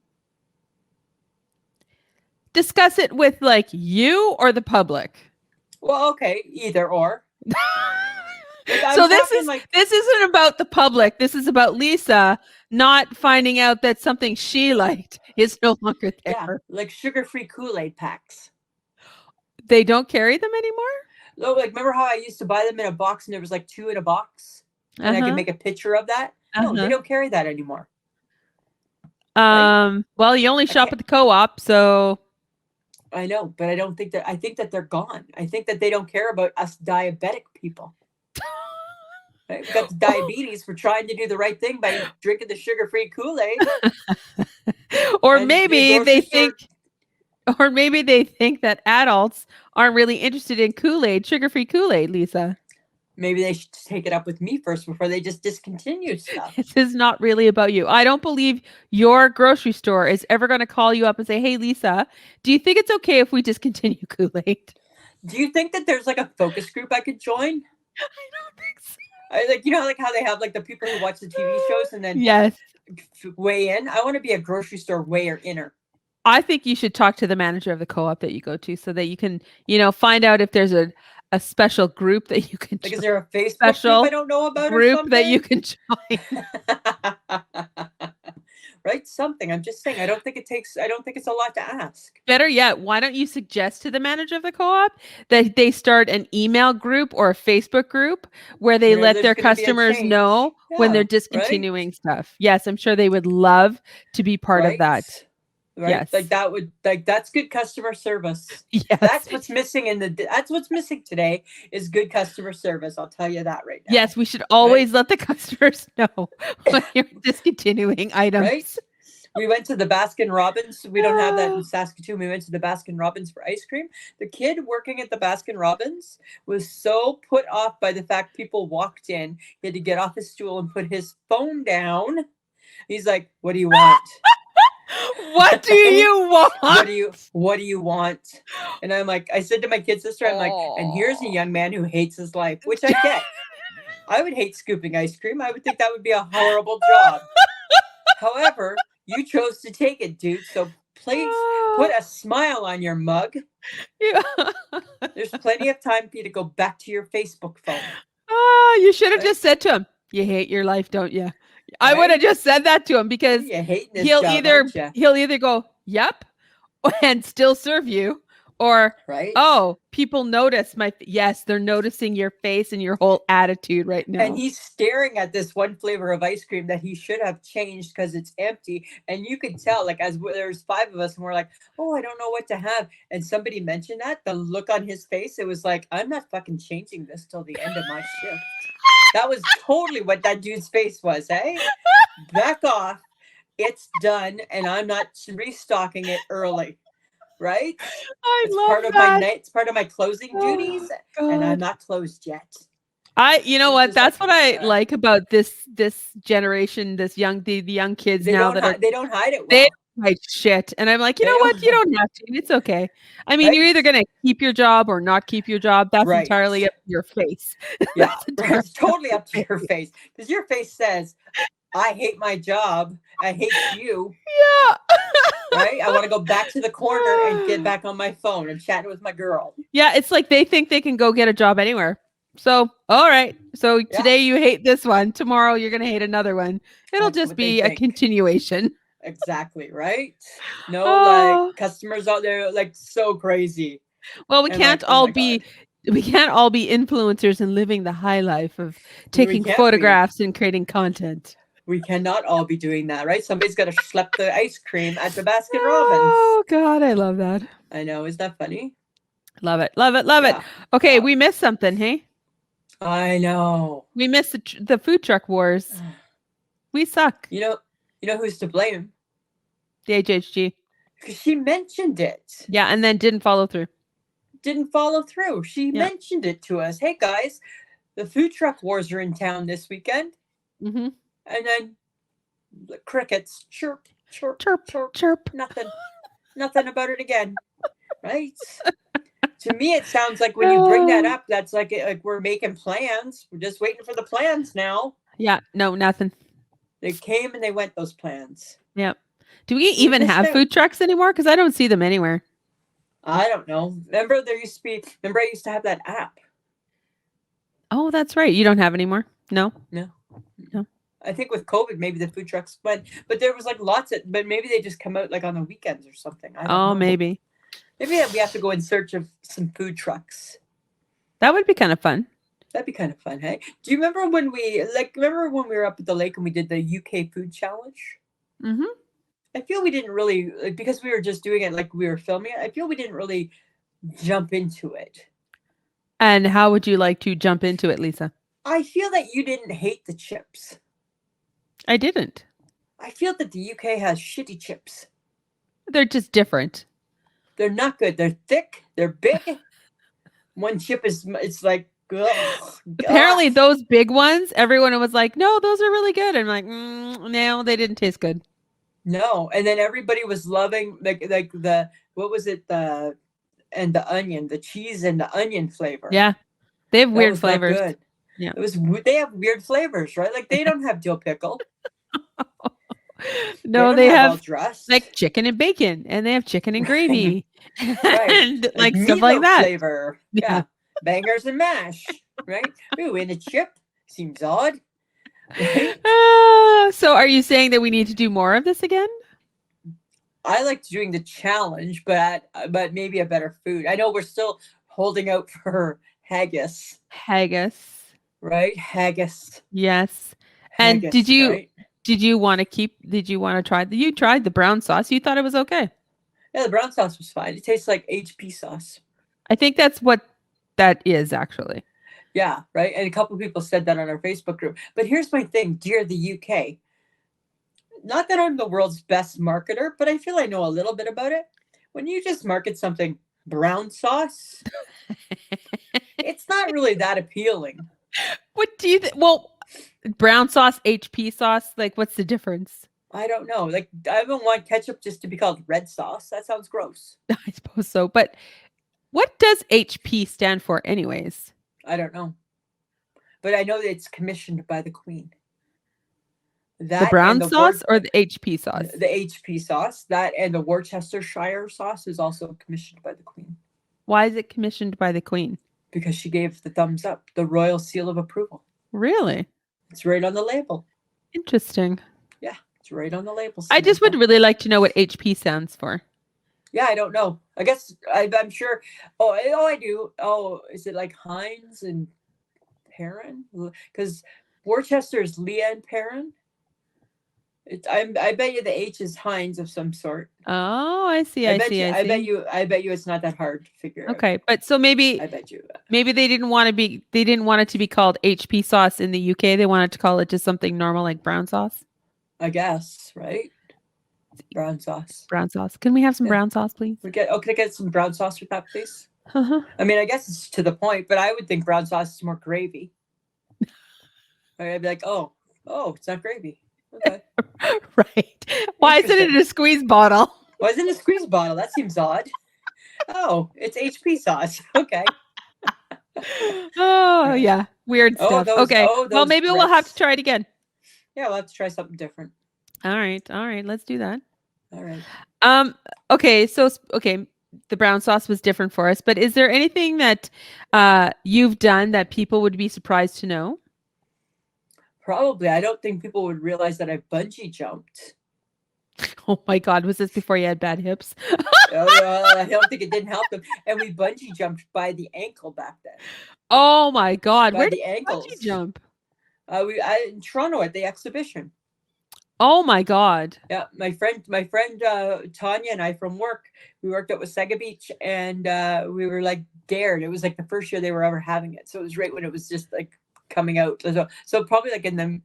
Discuss it with like you or the public? Well, okay, either or. So this isn't about the public. This is about Lisa not finding out that something she liked is no longer there. Yeah, like sugar-free Kool-Aid packs. They don't carry them anymore? No, like remember how I used to buy them in a box and there was like 2 in a box? And I could make a picture of that? No, they don't carry that anymore. Right? Well, you only shop at the co-op, so I know, but I think that they're gone. I think that they don't care about us diabetic people. Right? We got the diabetes for trying to do the right thing by drinking the sugar-free Kool-Aid. Or maybe they think that adults aren't really interested in Kool-Aid, sugar-free Kool-Aid, Lisa. Maybe they should take it up with me first before they just discontinue stuff. This is not really about you. I don't believe your grocery store is ever going to call you up and say, hey, Lisa, do you think it's okay if we discontinue Kool-Aid? Do you think that there's like a focus group I could join? I don't think so. Like, you know, like how they have like the people who watch the TV shows and then weigh in. I want to be a grocery store weigher-inner. I think you should talk to the manager of the co-op that you go to so that you can, find out if there's a special group that you can join. Like, is there a Facebook group I don't know about group or something? that you can join? Right? Something. I'm just saying, I don't think it's a lot to ask. Better yet, why don't you suggest to the manager of the co-op that they start an email group or a Facebook group where they let their customers know when they're discontinuing stuff. Yes, I'm sure they would love to be part of that. Right? Yes. That's good customer service. Yes. That's what's missing that's what's missing today is good customer service. I'll tell you that right now. Yes, we should always let the customers know when you're discontinuing items. Right? We went to the Baskin Robbins. We don't have that in Saskatoon. We went to the Baskin Robbins for ice cream. The kid working at the Baskin Robbins was so put off by the fact people walked in. He had to get off his stool and put his phone down. He's like, what do you want? What do you want? What do you want? And I'm like, I said to my kid sister, I'm like, and here's a young man who hates his life, which I get. I would hate scooping ice cream. I would think that would be a horrible job. However, you chose to take it, dude. So please put a smile on your mug. Yeah. There's plenty of time for you to go back to your Facebook phone. You should have just said to him, you hate your life, don't you? I would have just said that to him because he'll either go, yep, and still serve you, or people notice they're noticing your face and your whole attitude right now. And he's staring at this one flavor of ice cream that he should have changed because it's empty. And you could tell, like, as there's 5 of us, and we're like, oh, I don't know what to have. And somebody mentioned that, the look on his face, it was like, I'm not fucking changing this till the end of my shift. That was totally what that dude's face was, hey? Back off. It's done, and I'm not restocking it early. Right? It's part of my closing duties, and I'm not closed yet. You know what? That's what I like about this generation, the young kids now that they don't hide it well. They don't hide shit. And I'm like, you know what? You don't have to. It's okay. I mean, you're either gonna keep your job or not keep your job. That's entirely up to your face. Yeah, it's totally up to your face. Because your face says, I hate my job. I hate you. Yeah. Right? I want to go back to the corner and get back on my phone and chatting with my girl. Yeah, it's like they think they can go get a job anywhere. So, all right. So today you hate this one. Tomorrow you're going to hate another one. It'll just be a continuation. Exactly. Right? No, like customers out there like so crazy. Well, we can't all be influencers and living the high life of taking photographs and creating content. We cannot all be doing that, right? Somebody's got to schlep the ice cream at the Baskin Robbins. Oh, God, I love that. I know. Isn't that funny? Love it. Love it. Love it. Okay, we missed something, hey? I know. We missed the food truck wars. We suck. You know who's to blame? The HHG. Because she mentioned it. Yeah, and then didn't follow through. She mentioned it to us. Hey, guys, the food truck wars are in town this weekend. Mm-hmm. And then The crickets, chirp, chirp, Chirp, chirp. chirp. Nothing about it again, right? To me, it sounds like when you bring that up, that's like we're making plans. We're just waiting for the plans now. Yeah, no, nothing. They came and they went, those plans. Yep. Do we even have food trucks anymore? Because I don't see them anywhere. I don't know. Remember I used to have that app. Oh, that's right. You don't have anymore? No. I think with COVID, maybe the food trucks went, but there was like but maybe they just come out like on the weekends or something. I don't know. Maybe. Maybe we have to go in search of some food trucks. That would be kind of fun. That'd be kind of fun, hey? Do you remember when we were up at the lake and we did the UK food challenge? Mm-hmm. I feel we didn't really, because we were just doing it like we were filming it, I feel we didn't really jump into it. And how would you like to jump into it, Lisa? I feel that you didn't hate the chips. I didn't. I feel that the UK has shitty chips. They're just different. They're not good. They're thick. They're big. One chip it's like, ugh, apparently those big ones, everyone was like, no, those are really good. I'm like, no, they didn't taste good. No. And then everybody was loving like the, what was it? The onion, the cheese and the onion flavor. Yeah. They have weird flavors. Good. Yeah. They have weird flavors, right? Like they don't have dill pickle. No, they have like chicken and bacon, and they have chicken and gravy, and like stuff like that. Flavor. Yeah. Bangers and mash, right? Ooh, and a chip seems odd. Right? So are you saying that we need to do more of this again? I liked doing the challenge, but maybe a better food. I know we're still holding out for haggis. Haggis. Right? Haggis. Yes. And haggis, did you want to try you tried the brown sauce? You thought it was okay. Yeah, the brown sauce was fine. It tastes like HP sauce. I think that's what that is actually. Yeah, right. And a couple of people said that on our Facebook group. But here's my thing, dear the UK. Not that I'm the world's best marketer, but I feel I know a little bit about it. When you just market something brown sauce, it's not really that appealing. What do you think? Well, brown sauce, HP sauce, like what's the difference? I don't know. Like I don't want ketchup just to be called red sauce. That sounds gross. I suppose so. But what does HP stand for anyways? I don't know. But I know that it's commissioned by the Queen. The brown sauce or the HP sauce? The HP sauce. That and the Worcestershire sauce is also commissioned by the Queen. Why is it commissioned by the Queen? Because she gave the thumbs up, the royal seal of approval. Really? It's right on the label. Interesting. Yeah, it's right on the label. I just would really like to know what HP stands for. Yeah, I don't know. I guess I'm sure. Oh, I do. Oh, is it like Heinz and Perrin? Because Worcester is Leah and Perrin. I bet you the H is Heinz of some sort. Oh, I see. I bet you it's not that hard to figure out. Okay, but so maybe I bet you maybe they didn't want it to be called HP sauce in the UK. They wanted to call it just something normal like brown sauce. I guess, right? Brown sauce. Brown sauce. Can we have some brown sauce, please? Can I get some brown sauce with that, please? Uh-huh. I mean, I guess it's to the point, but I would think brown sauce is more gravy. I'd be like, oh, it's not gravy. Okay. Right. Why is it in a squeeze bottle? Why is it in a squeeze bottle? That seems odd. Oh, it's HP sauce. Okay. Oh, yeah. Weird stuff. Okay. Well, maybe we'll have to try it again. Yeah, we'll have to try something different. All right. Let's do that. All right. Okay. So, the brown sauce was different for us, but is there anything that you've done that people would be surprised to know? Probably. I don't think people would realize that I bungee jumped. Oh my God. Was this before you had bad hips? I don't think it didn't help them. And we bungee jumped by the ankle back then. Oh my God. Where did you bungee jump? In Toronto at the exhibition. Oh my God. Yeah. My friend Tanya and I from work, we worked out with Sega Beach and we were like dared. It was like the first year they were ever having it. So it was right when it was just like coming out. So probably like in the,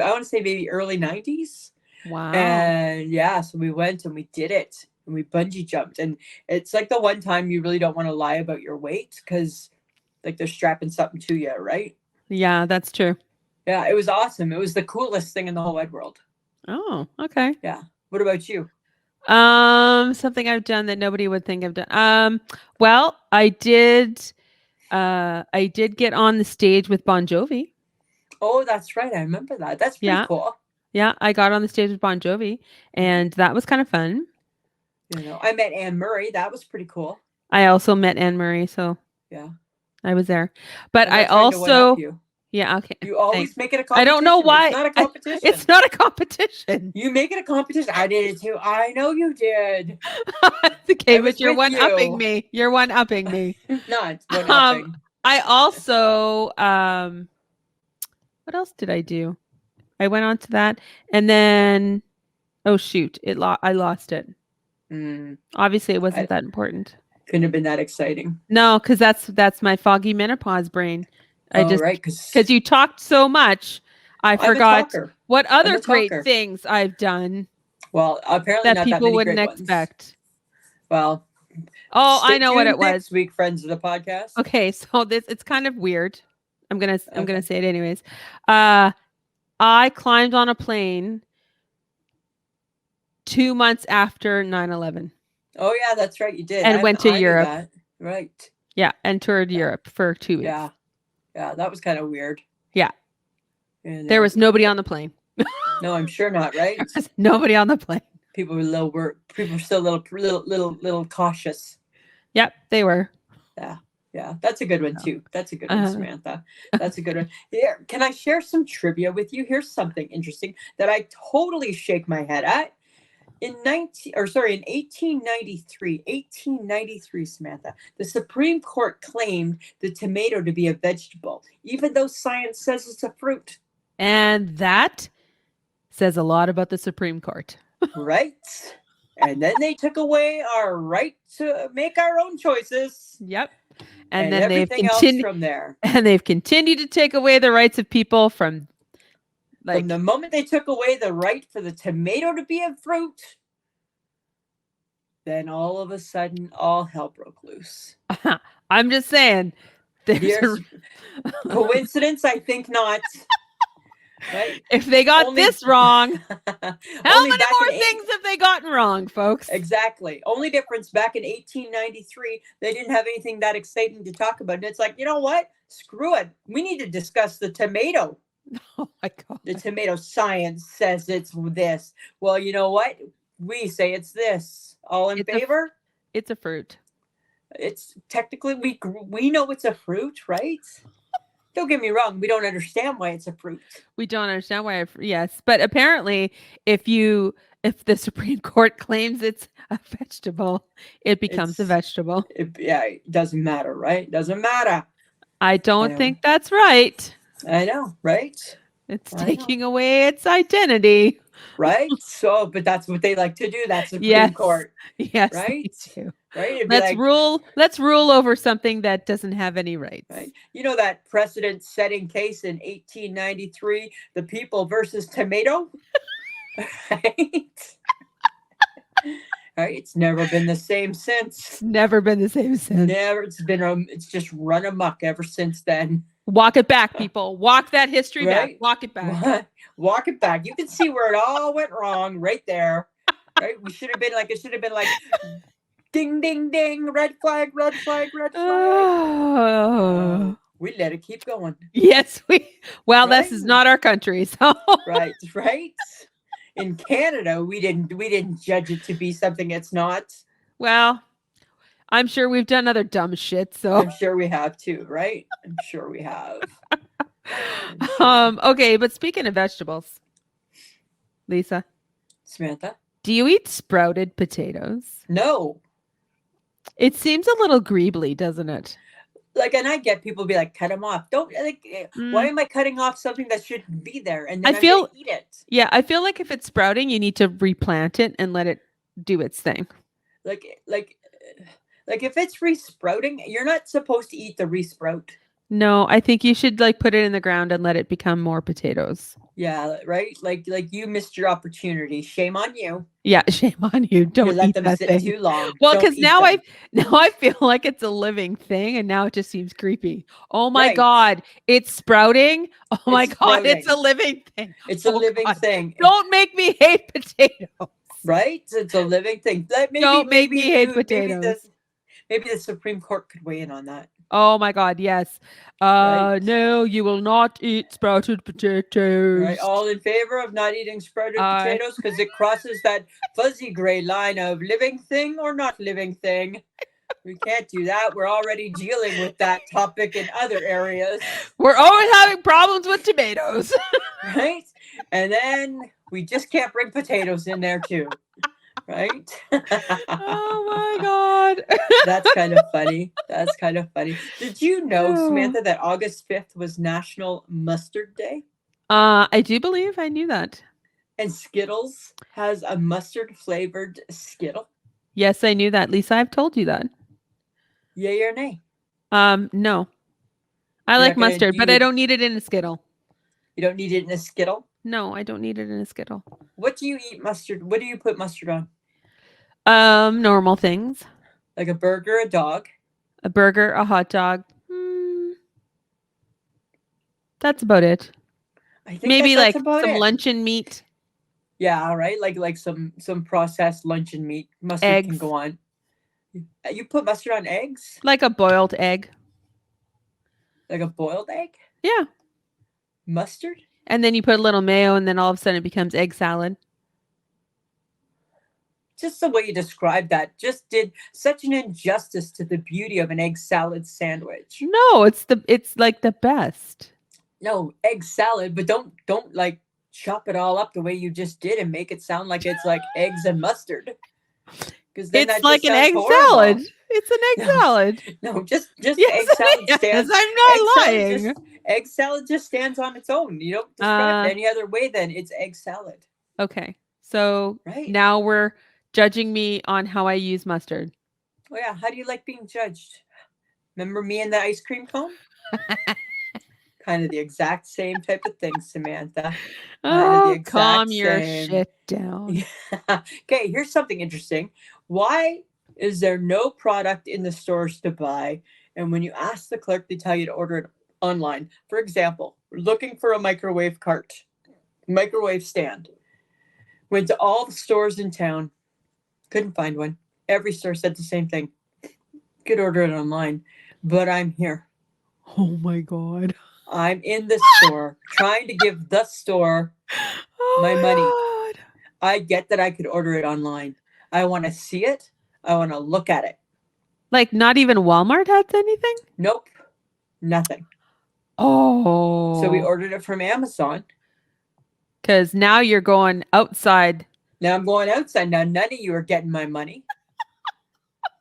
I want to say maybe early 90s. Wow. And yeah, so we went and we did it and we bungee jumped. And it's like the one time you really don't want to lie about your weight because like they're strapping something to you, right? Yeah, that's true. Yeah, it was awesome. It was the coolest thing in the whole wide world. Oh, okay. Yeah. What about you? Something I've done that nobody would think I've done. Well, I did get on the stage with Bon Jovi. Oh, that's right. I remember that. That's pretty Yeah. cool. Yeah, I got on the stage with Bon Jovi, and that was kind of fun. I met Anne Murray. That was pretty cool. I also met Anne Murray, so yeah, I was there. But I'm I not trying to one up also, you. yeah, okay. You always Thanks. make it a I competition. don't know why. It's not a competition. It's not a competition. You make it a competition. I did it too. I know you did. Okay, but you're one-upping me. You're one-upping me. Not one-upping. I also, what else did I do? I went on to that, and then, oh shoot, I lost it. Obviously, it wasn't that important. Couldn't have been that exciting. No, because that's my foggy menopause brain. Right, because you talked so much, I forgot what other great things I've done. Well, apparently that people wouldn't expect. Well, I know what it was. Next week, friends of the podcast. Okay, so it's kind of weird. I'm gonna say it anyways. I climbed on a plane 2 months after 9/11. Oh yeah, that's right, you did. And went to Europe. Right. Yeah, and toured Europe for 2 weeks. Yeah, that was kind of weird. Yeah. And there was nobody on the plane. No, I'm sure not. Right. There was nobody on the plane. People were still a little cautious. Yep, they were. Yeah, that's a good one too. That's a good one, Samantha. That's a good one. Here, can I share some trivia with you? Here's something interesting that I totally shake my head at. In 1893, Samantha, the Supreme Court claimed the tomato to be a vegetable, even though science says it's a fruit. And that says a lot about the Supreme Court. Right. And then they took away our right to make our own choices. Yep. And then everything else from there. And they've continued to take away the rights of people from the moment they took away the right for the tomato to be a fruit, then all of a sudden all hell broke loose. I'm just saying. There's coincidence? I think not. Right? If they got this wrong, how many more things have they gotten wrong, folks? Exactly. Only difference, back in 1893, they didn't have anything that exciting to talk about. And it's like, you know what? Screw it. We need to discuss the tomato. Oh my God. The tomato science says it's this. Well, you know what? We say it's this. All in favor? It's a fruit. It's technically, we know it's a fruit, right? Don't get me wrong. We don't understand why it's a fruit. We don't understand why. Yes. But apparently, if the Supreme Court claims it's a vegetable, it becomes a vegetable. It doesn't matter, right? Doesn't matter. I don't think that's right. I know, right? It's taking away its identity. Right? So, but that's what they like to do. That's the Supreme Court. Yes. Right? Right? Let's rule over something that doesn't have any rights. Right. You know that precedent-setting case in 1893, the people versus tomato? Right? Right? It's never been the same since. Never been the same since. Never. It's just run amok ever since then. Walk it back, people. Walk that history back. Walk it back. Walk it back. You can see where it all went wrong right there. Right? It should have been like ding, ding, ding, red flag, red flag, red flag. Oh. We let it keep going. Yes, this is not our country, so. Right. In Canada, we didn't judge it to be something it's not. Well, I'm sure we've done other dumb shit, so. I'm sure we have too, right? I'm sure we have. Okay, but speaking of vegetables, Lisa. Samantha. Do you eat sprouted potatoes? No. It seems a little greebly, doesn't it? And I get people be like, cut them off. Why am I cutting off something that shouldn't be there? And then I'm gonna eat it. Yeah, I feel like if it's sprouting, you need to replant it and let it do its thing. Like if it's resprouting, you're not supposed to eat the resprout. No, I think you should like put it in the ground and let it become more potatoes. Yeah, right. Like you missed your opportunity. Shame on you. Yeah, shame on you. You Don't let eat them that sit thing. too long. Well, Don't because eat them. now I feel like it's a living thing, and now it just seems creepy. Oh my Right. God, it's sprouting. Oh my It's God, it's a sprouting. living thing. It's a Oh living God, thing. don't make me hate potatoes. Right? It's a living thing. Don't make me hate potatoes. Maybe the Supreme Court could weigh in on that. Oh my God, yes. Right? No, you will not eat sprouted Right? potatoes. All in favor of not eating sprouted Uh, potatoes because it crosses that fuzzy gray line of living thing or not living thing. We can't do that. We're already dealing with that topic in other areas. we're always having problems with tomatoes. Right? And then we just can't bring potatoes in there too. Right? Oh my God. That's kind of funny. That's kind of funny. Did you know, Oh. Samantha, that August 5th was National Mustard Day? I do believe I knew that. And Skittles has a mustard flavored Skittle? Yes, I knew that. Lisa, I've told you that. Yay or nay? No. I You're like not gonna mustard, you but I would don't need it in a Skittle. you don't need it in a Skittle? No, I don't need it in a Skittle. What do you eat mustard? What do you put mustard on? Normal things. Like a burger, a dog? A burger, a hot dog. That's about it. I think Maybe that's like about some it. luncheon meat, Yeah, right. Like some processed luncheon meat. Mustard can eggs, go on. You put mustard on eggs? like a boiled egg. Like a boiled egg? Yeah. Mustard? And then you put a little mayo, and then all of a sudden it becomes egg salad. Just the way you described that just did such an injustice to the beauty of an egg salad sandwich. No, it's like the best. No, egg salad, but don't like chop it all up the way you just did and make it sound like it's like eggs and mustard. Because then It's that just like an sounds egg salad. horrible. It's an egg No, salad. no, just Yes, egg salad it is. stands. I'm Egg not salad just lying. egg salad just stands on its own. You don't describe it any other way than it's egg salad. Okay. So Right. now we're judging me on how I use mustard. Oh yeah. How do you like being judged? Remember me and the ice cream cone? Kind of the exact same type of thing, Samantha. Kind of the Oh, exact calm your same. shit down. Yeah. Okay, here's something interesting. Why is there no product in the stores to buy? And when you ask the clerk, they tell you to order it online. For example, we're looking for a microwave cart, microwave stand. Went to all the stores in town, couldn't find one. Every store said the same thing. Could order it online, but I'm here. Oh my God. I'm in the store trying to give the store my money. God. I get that I could order it online. I want to see it. I want to look at it. Like not even Walmart has anything? Nope. Nothing. Oh. So we ordered it from Amazon. Because now you're going outside. Now I'm going outside. Now none of you are getting my money.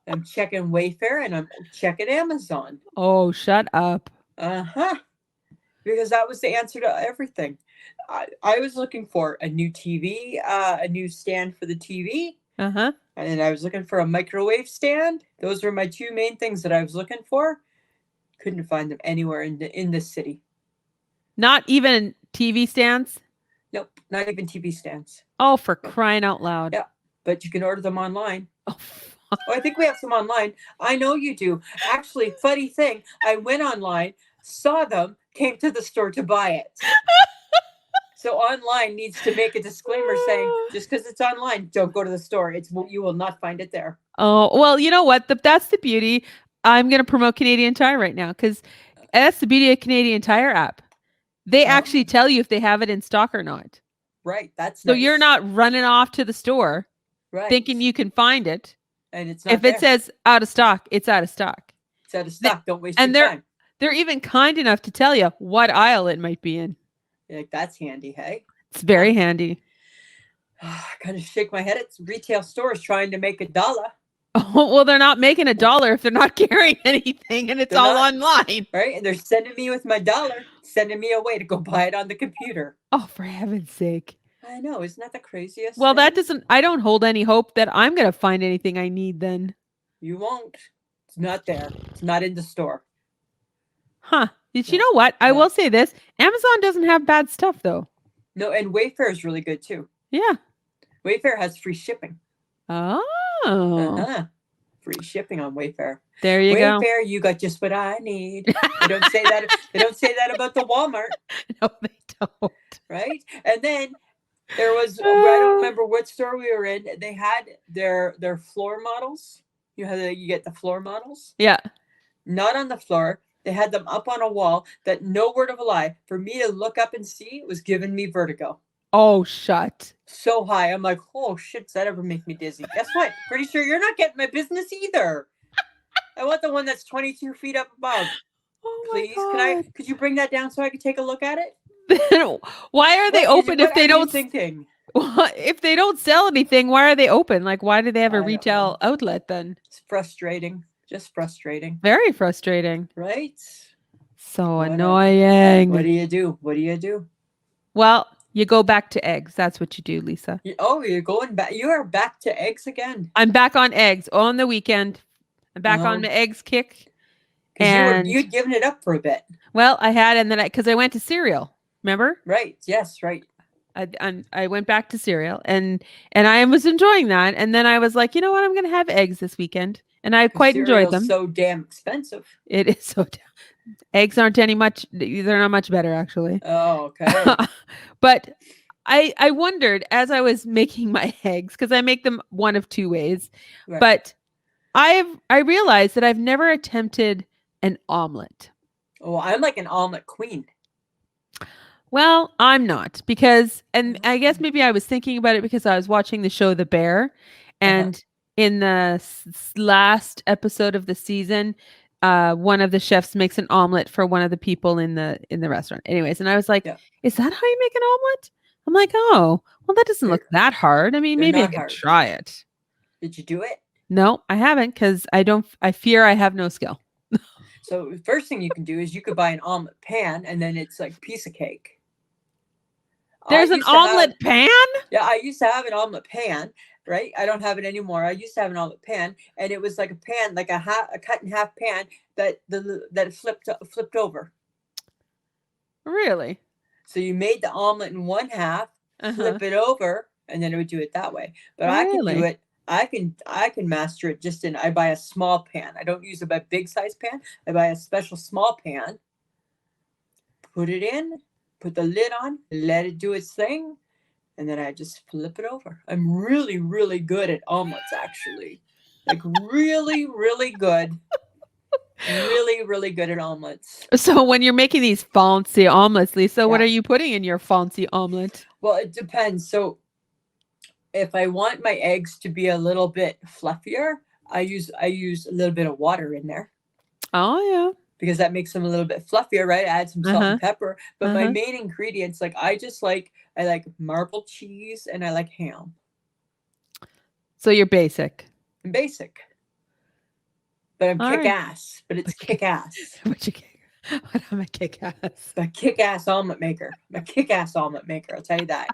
I'm checking Wayfair and I'm checking Amazon. Oh, shut up. Uh-huh. Because that was the answer to everything. I was looking for a new TV, a new stand for the TV. Uh-huh. And I was looking for a microwave stand. Those were my two main things that I was looking for. Couldn't find them anywhere in this city. Not even TV stands? Nope, not even TV stands. Oh, for crying out loud. Yeah, but you can order them online. Oh, I think we have some online. I know you do. Actually, funny thing, I went online, saw them, came to the store to buy it. So online needs to make a disclaimer saying, just because it's online, don't go to the store. You will not find it there. Oh, well, you know what? That's the beauty. I'm going to promote Canadian Tire right now because that's the beauty of Canadian Tire app. They actually tell you if they have it in stock or not. Right. That's so nice. You're not running off to the store thinking you can find it. And it's not if it says out of stock, it's out of stock. It's out of stock. Don't waste your time. They're even kind enough to tell you what aisle it might be in. You're like, that's handy, hey? It's very handy. I kind of shake my head at retail stores trying to make $1. Oh, well, they're not making $1 if they're not carrying anything and it's all online. Right? And they're sending me with my $1, sending me away to go buy it on the computer. Oh, for heaven's sake. I know. Isn't that the craziest Well, thing? I don't hold any hope that I'm going to find anything I need then. You won't. It's not there. It's not in the store. Huh. You Yeah. know what? I Yeah. will say this. Amazon doesn't have bad stuff though. No, and Wayfair is really good too. Yeah. Wayfair has free shipping. Oh. Uh-huh. Free shipping on Wayfair. There you go. Wayfair, you got just what I need. They don't say that. They don't say that about the Walmart. No, they don't. Right? And then there was, I don't remember what store we were in. They had their floor models. You get the floor models. Yeah. Not on the floor. They had them up on a wall that, no word of a lie, for me to look up and see, it was giving me vertigo. Oh, shut. So high. I'm like, oh shit, does that ever make me dizzy? Guess what? Pretty sure you're not getting my business either. I want the one that's 22 feet up above. Oh, please. my God. Could you bring that down so I could take a look at it? Why are they open if they don't? Thinking? If they don't sell anything, why are they open? Like, why do they have a retail outlet then? It's frustrating. Just frustrating. Very frustrating. Right? So annoying. What do you do? What do you do? Well, you go back to eggs. That's what you do, Lisa. You're going back. You are back to eggs again. I'm back on eggs on the weekend. I'm back on my eggs kick. And you'd given it up for a bit. Well, I had, and then because I went to cereal. Remember? Right. Yes. Right. I went back to cereal, and I was enjoying that. And then I was like, you know what? I'm going to have eggs this weekend, and I quite enjoyed them. So damn expensive. It is so damn. Eggs aren't they're not much better actually. Oh, okay. But I wondered as I was making my eggs, because I make them one of two ways. Right. But I realized that I've never attempted an omelet. Oh, I'm like an omelet queen. Well, I'm not, because, and I guess maybe I was thinking about it because I was watching the show The Bear, and in the last episode of the season, one of the chefs makes an omelet for one of the people in the restaurant. Anyways, and I was like, is that how you make an omelet? I'm like, oh, well, that doesn't look that hard. I mean, maybe I could try it. Did you do it? No, I haven't, because I fear I have no skill. So the first thing you can do is you could buy an omelet pan, and then it's like a piece of cake. There's an omelet pan? Yeah, I used to have an omelet pan, right? I don't have it anymore. I used to have an omelet pan, and it was like a pan, like a cut in half pan that flipped over. Really? So you made the omelet in one half, flip it over, and then it would do it that way. But I can do it. I can master it just I buy a small pan. I don't use a big size pan. I buy a special small pan. Put it in. Put the lid on, let it do its thing, and then I just flip it over. I'm really, really good at omelets, actually. Like really, really good. Really, really good at omelets. So when you're making these fancy omelets, Lisa, what are you putting in your fancy omelet? Well, it depends. So if I want my eggs to be a little bit fluffier, I use a little bit of water in there. Oh, yeah. Because that makes them a little bit fluffier, right? Add some salt and pepper. But my main ingredients, like I like marbled cheese and I like ham. So you're basic. I'm basic. But I'm kick-ass. But it's kick-ass. But I'm a kick-ass. A kick-ass omelet maker. A kick-ass omelet maker, I'll tell you that.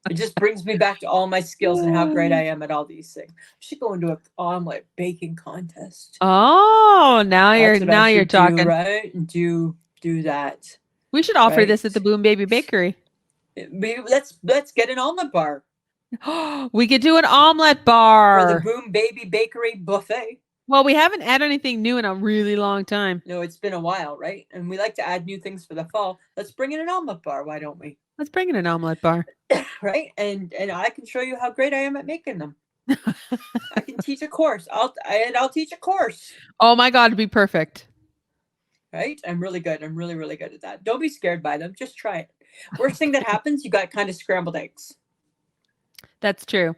It just brings me back to all my skills and how great I am at all these things. I should go into an omelet baking contest. Oh, now you're talking, do, right? And do that. We should offer this at the Boom Baby Bakery. Let's get an omelet bar. We could do an omelet bar for the Boom Baby Bakery buffet. Well, we haven't had anything new in a really long time. No, it's been a while, right? And we like to add new things for the fall. Let's bring in an omelet bar. Why don't we? Let's bring in an omelet bar. Right? And I can show you how great I am at making them. I can teach a course. I'll teach a course. Oh my God, it'd be perfect. Right? I'm really good. I'm really, really good at that. Don't be scared by them. Just try it. Worst thing that happens, you got kind of scrambled eggs. That's true.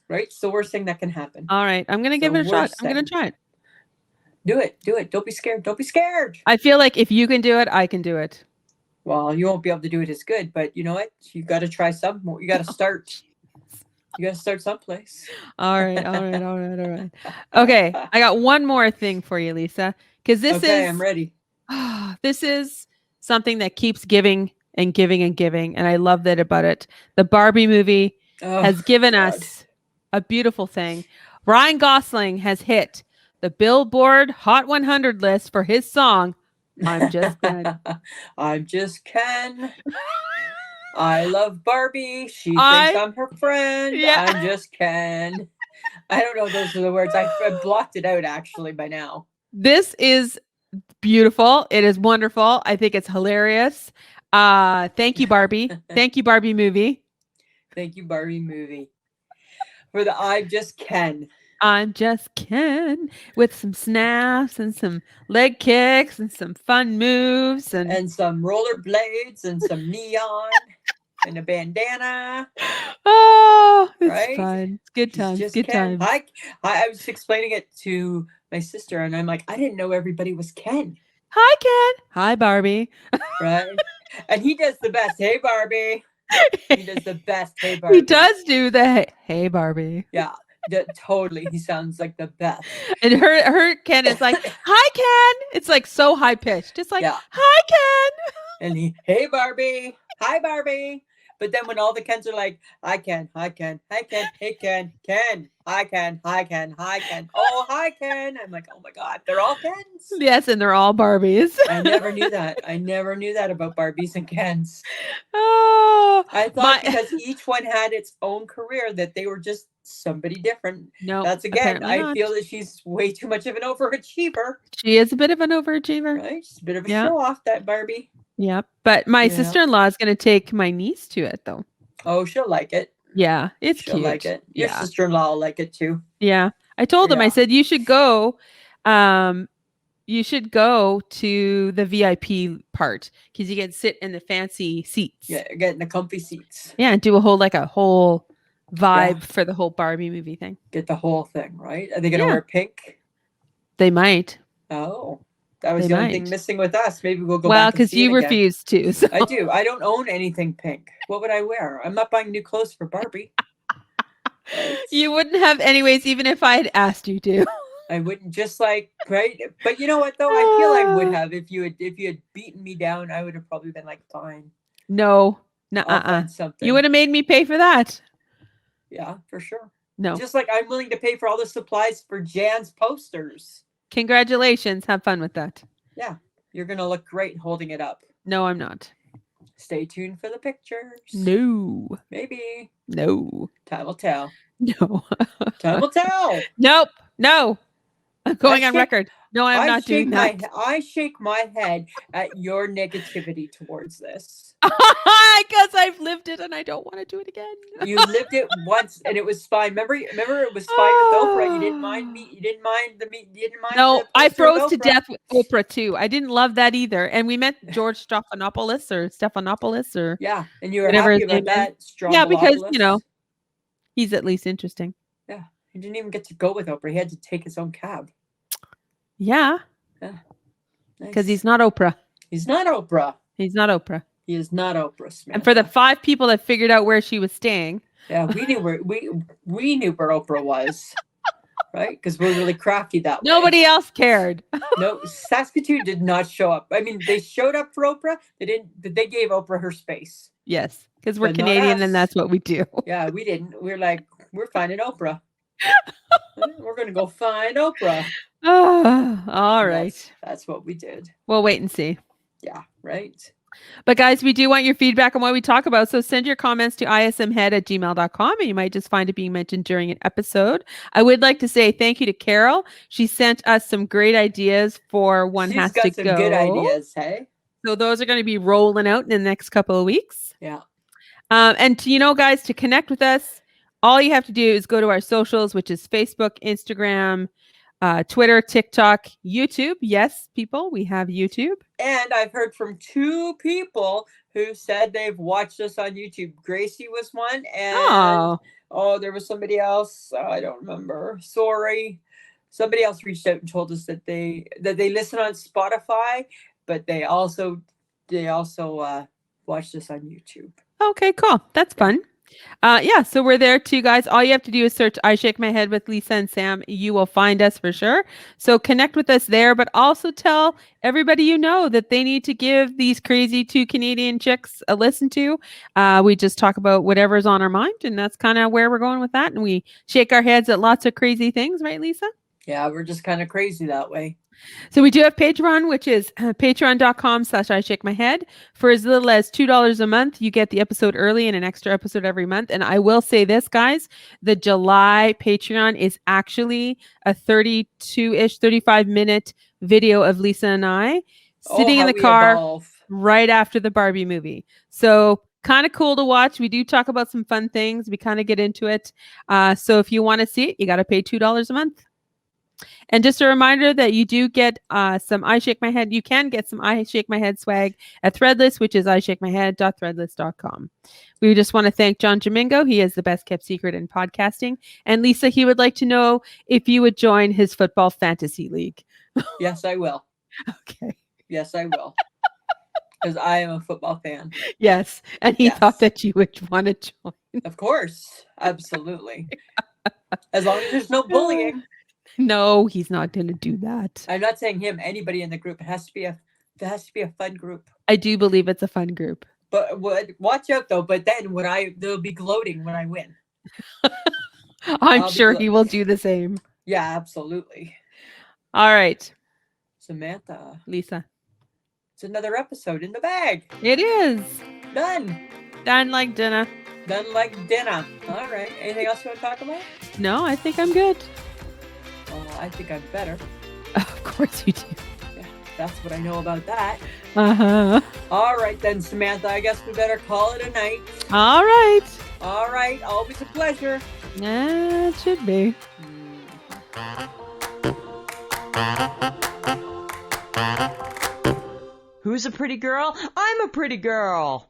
Right? It's the worst thing that can happen. All right. I'm going to give it a shot. I'm going to try it. Do it. Do it. Don't be scared. Don't be scared. I feel like if you can do it, I can do it. Well, you won't be able to do it as good, but you know what? You got to try some more. You got to start. You got to start someplace. All right. Okay. I got one more thing for you, Lisa, because I'm ready. This is something that keeps giving and giving and giving. And I love that about it. The Barbie movie has given us a beautiful thing. Ryan Gosling has hit the Billboard Hot 100 list for his song, I'm just Ken. I'm just Ken. I love Barbie. She thinks I'm her friend. Yeah. I'm just Ken. I don't know. Those are the words. I blocked it out actually by now. This is beautiful. It is wonderful. I think it's hilarious. Thank you, Barbie. Thank you, Barbie movie. Thank you, Barbie movie. For the I'm just Ken. I'm just Ken with some snaps and some leg kicks and some fun moves and some rollerblades and some neon and a bandana. Oh, it's right? fun. It's good times. Just Good Ken. times. I was explaining it to my sister, and I'm like, I didn't know everybody was Ken. Hi, Ken. Hi, Barbie. Right? And he does the best. Hey, Barbie. He does the best. Hey, Barbie. He does do the hey, Barbie. Yeah. Totally. He sounds like the best. And her Ken is like, hi, Ken. It's like so high pitched. It's like, hi, Ken. And he, hey, Barbie. Hi, Barbie. But then when all the Kens are like, hi, Ken. Hi, Ken. Hi, Ken. Hey, Ken. Ken. Hi, Ken. Hi, Ken. Hi, Ken. Oh, hi, Ken. I'm like, oh my God. They're all Kens. Yes, and they're all Barbies. I never knew that. I never knew that about Barbies and Kens. Oh, I thought because each one had its own career that they were just somebody different. No, that's again. I feel that she's way too much of an overachiever. She is a bit of an overachiever. Right? She's a bit of a show off, that Barbie. Yeah, but my sister-in-law is going to take my niece to it, though. Oh, she'll like it. Yeah, it's she'll cute. Like it. Your sister-in-law will like it too. Yeah, I told them. I said you should go. You should go to the VIP part because you can sit in the fancy seats. Yeah, get in the comfy seats. Yeah, and do a whole vibe for the whole Barbie movie thing. Get the whole thing, right? Are they going to wear pink? They might. Oh. That was the only thing missing with us. Maybe we'll go back. Well, because you refuse to. So. I do. I don't own anything pink. What would I wear? I'm not buying new clothes for Barbie. You wouldn't have anyways, even if I had asked you to. I wouldn't, just like, right? But you know what, though? I feel I would have. If you had beaten me down, I would have probably been like, fine. No. Something. You would have made me pay for that. Yeah, for sure. No. Just like I'm willing to pay for all the supplies for Jan's posters. Congratulations. Have fun with that. Yeah. You're going to look great holding it up. No, I'm not. Stay tuned for the pictures. No. Maybe. No. Time will tell. No. Time will tell. Nope. No. I'm going on record. No, I'm not doing that. I shake my head at your negativity towards this. Because I've lived it and I don't want to do it again. You lived it once and it was fine. Remember it was fine with Oprah. You didn't mind me. You didn't mind the meat. You didn't mind. No, I froze to death with Oprah too. I didn't love that either. And we met George Stephanopoulos or yeah, and you were happy about that. Yeah, because he's at least interesting. Yeah, he didn't even get to go with Oprah. He had to take his own cab. Yeah. Yeah. Because he's not Oprah. He's not Oprah. He's not Oprah. He is not Oprah Smith. And for the 5 people that figured out where she was staying. Yeah, we knew where Oprah was. Right? Because we're really crafty that way. Nobody else cared. No, Saskatoon did not show up. I mean, they showed up for Oprah. They didn't. They gave Oprah her space. Yes, because we're Canadian and that's what we do. Yeah, we didn't. We're like, we're finding Oprah. We're going to go find Oprah. Oh, all right. That's what we did. We'll wait and see. Yeah, right. But guys, we do want your feedback on what we talk about. So send your comments to ismhead@gmail.com and you might just find it being mentioned during an episode. I would like to say thank you to Carol. She sent us some great ideas for One Has to Go. She's got some good ideas, hey? So those are going to be rolling out in the next couple of weeks. Yeah. And guys, to connect with us, all you have to do is go to our socials, which is Facebook, Instagram, Twitter, TikTok, YouTube. Yes, people, we have YouTube. And I've heard from 2 people who said they've watched us on YouTube. Gracie was one, and there was somebody else. I don't remember. Sorry. Somebody else reached out and told us that they listen on Spotify, but they also watched us on YouTube. Okay, cool. That's fun. So we're there too, guys. All you have to do is search I Shake My Head with Lisa and Sam. You will find us for sure. So connect with us there, but also tell everybody you know that they need to give these crazy 2 Canadian chicks a listen to. We just talk about whatever's on our mind, and that's kind of where we're going with that. And we shake our heads at lots of crazy things, right, Lisa? Yeah, we're just kind of crazy that way. So we do have Patreon, which is patreon.com/I shake my head. For as little as $2 a month, you get the episode early and an extra episode every month. And I will say this, guys, the July Patreon is actually a 35-minute video of Lisa and I sitting in the car right after the Barbie movie. So kind of cool to watch. We do talk about some fun things. We kind of get into it. So if you want to see it, you got to pay $2 a month. And just a reminder that you do get some I Shake My Head. You can get some I Shake My Head swag at Threadless, which is ishakemyhead.threadless.com. We just want to thank John Domingo. He is the best kept secret in podcasting. And Lisa, he would like to know if you would join his football fantasy league. Yes, I will. Okay. Yes, I will. Because I am a football fan. Yes. And he thought that you would want to join. Of course. Absolutely. As long as there's no bullying. No, he's not going to do that. I'm not saying him, anybody in the group. It has to be a fun group. I do believe it's a fun group. But watch out though. But then they'll be gloating when I win. I'm sure he will do the same. Yeah, absolutely. All right. Samantha. Lisa. It's another episode in the bag. It is. Done. Done like dinner. Done like dinner. All right. Anything else you want to talk about? No, I think I'm good. Well, I think I'm better. Of course you do. Yeah, that's what I know about that. Uh-huh. All right then, Samantha. I guess we better call it a night. All right. All right. Always a pleasure. Yeah, it should be. Who's a pretty girl? I'm a pretty girl.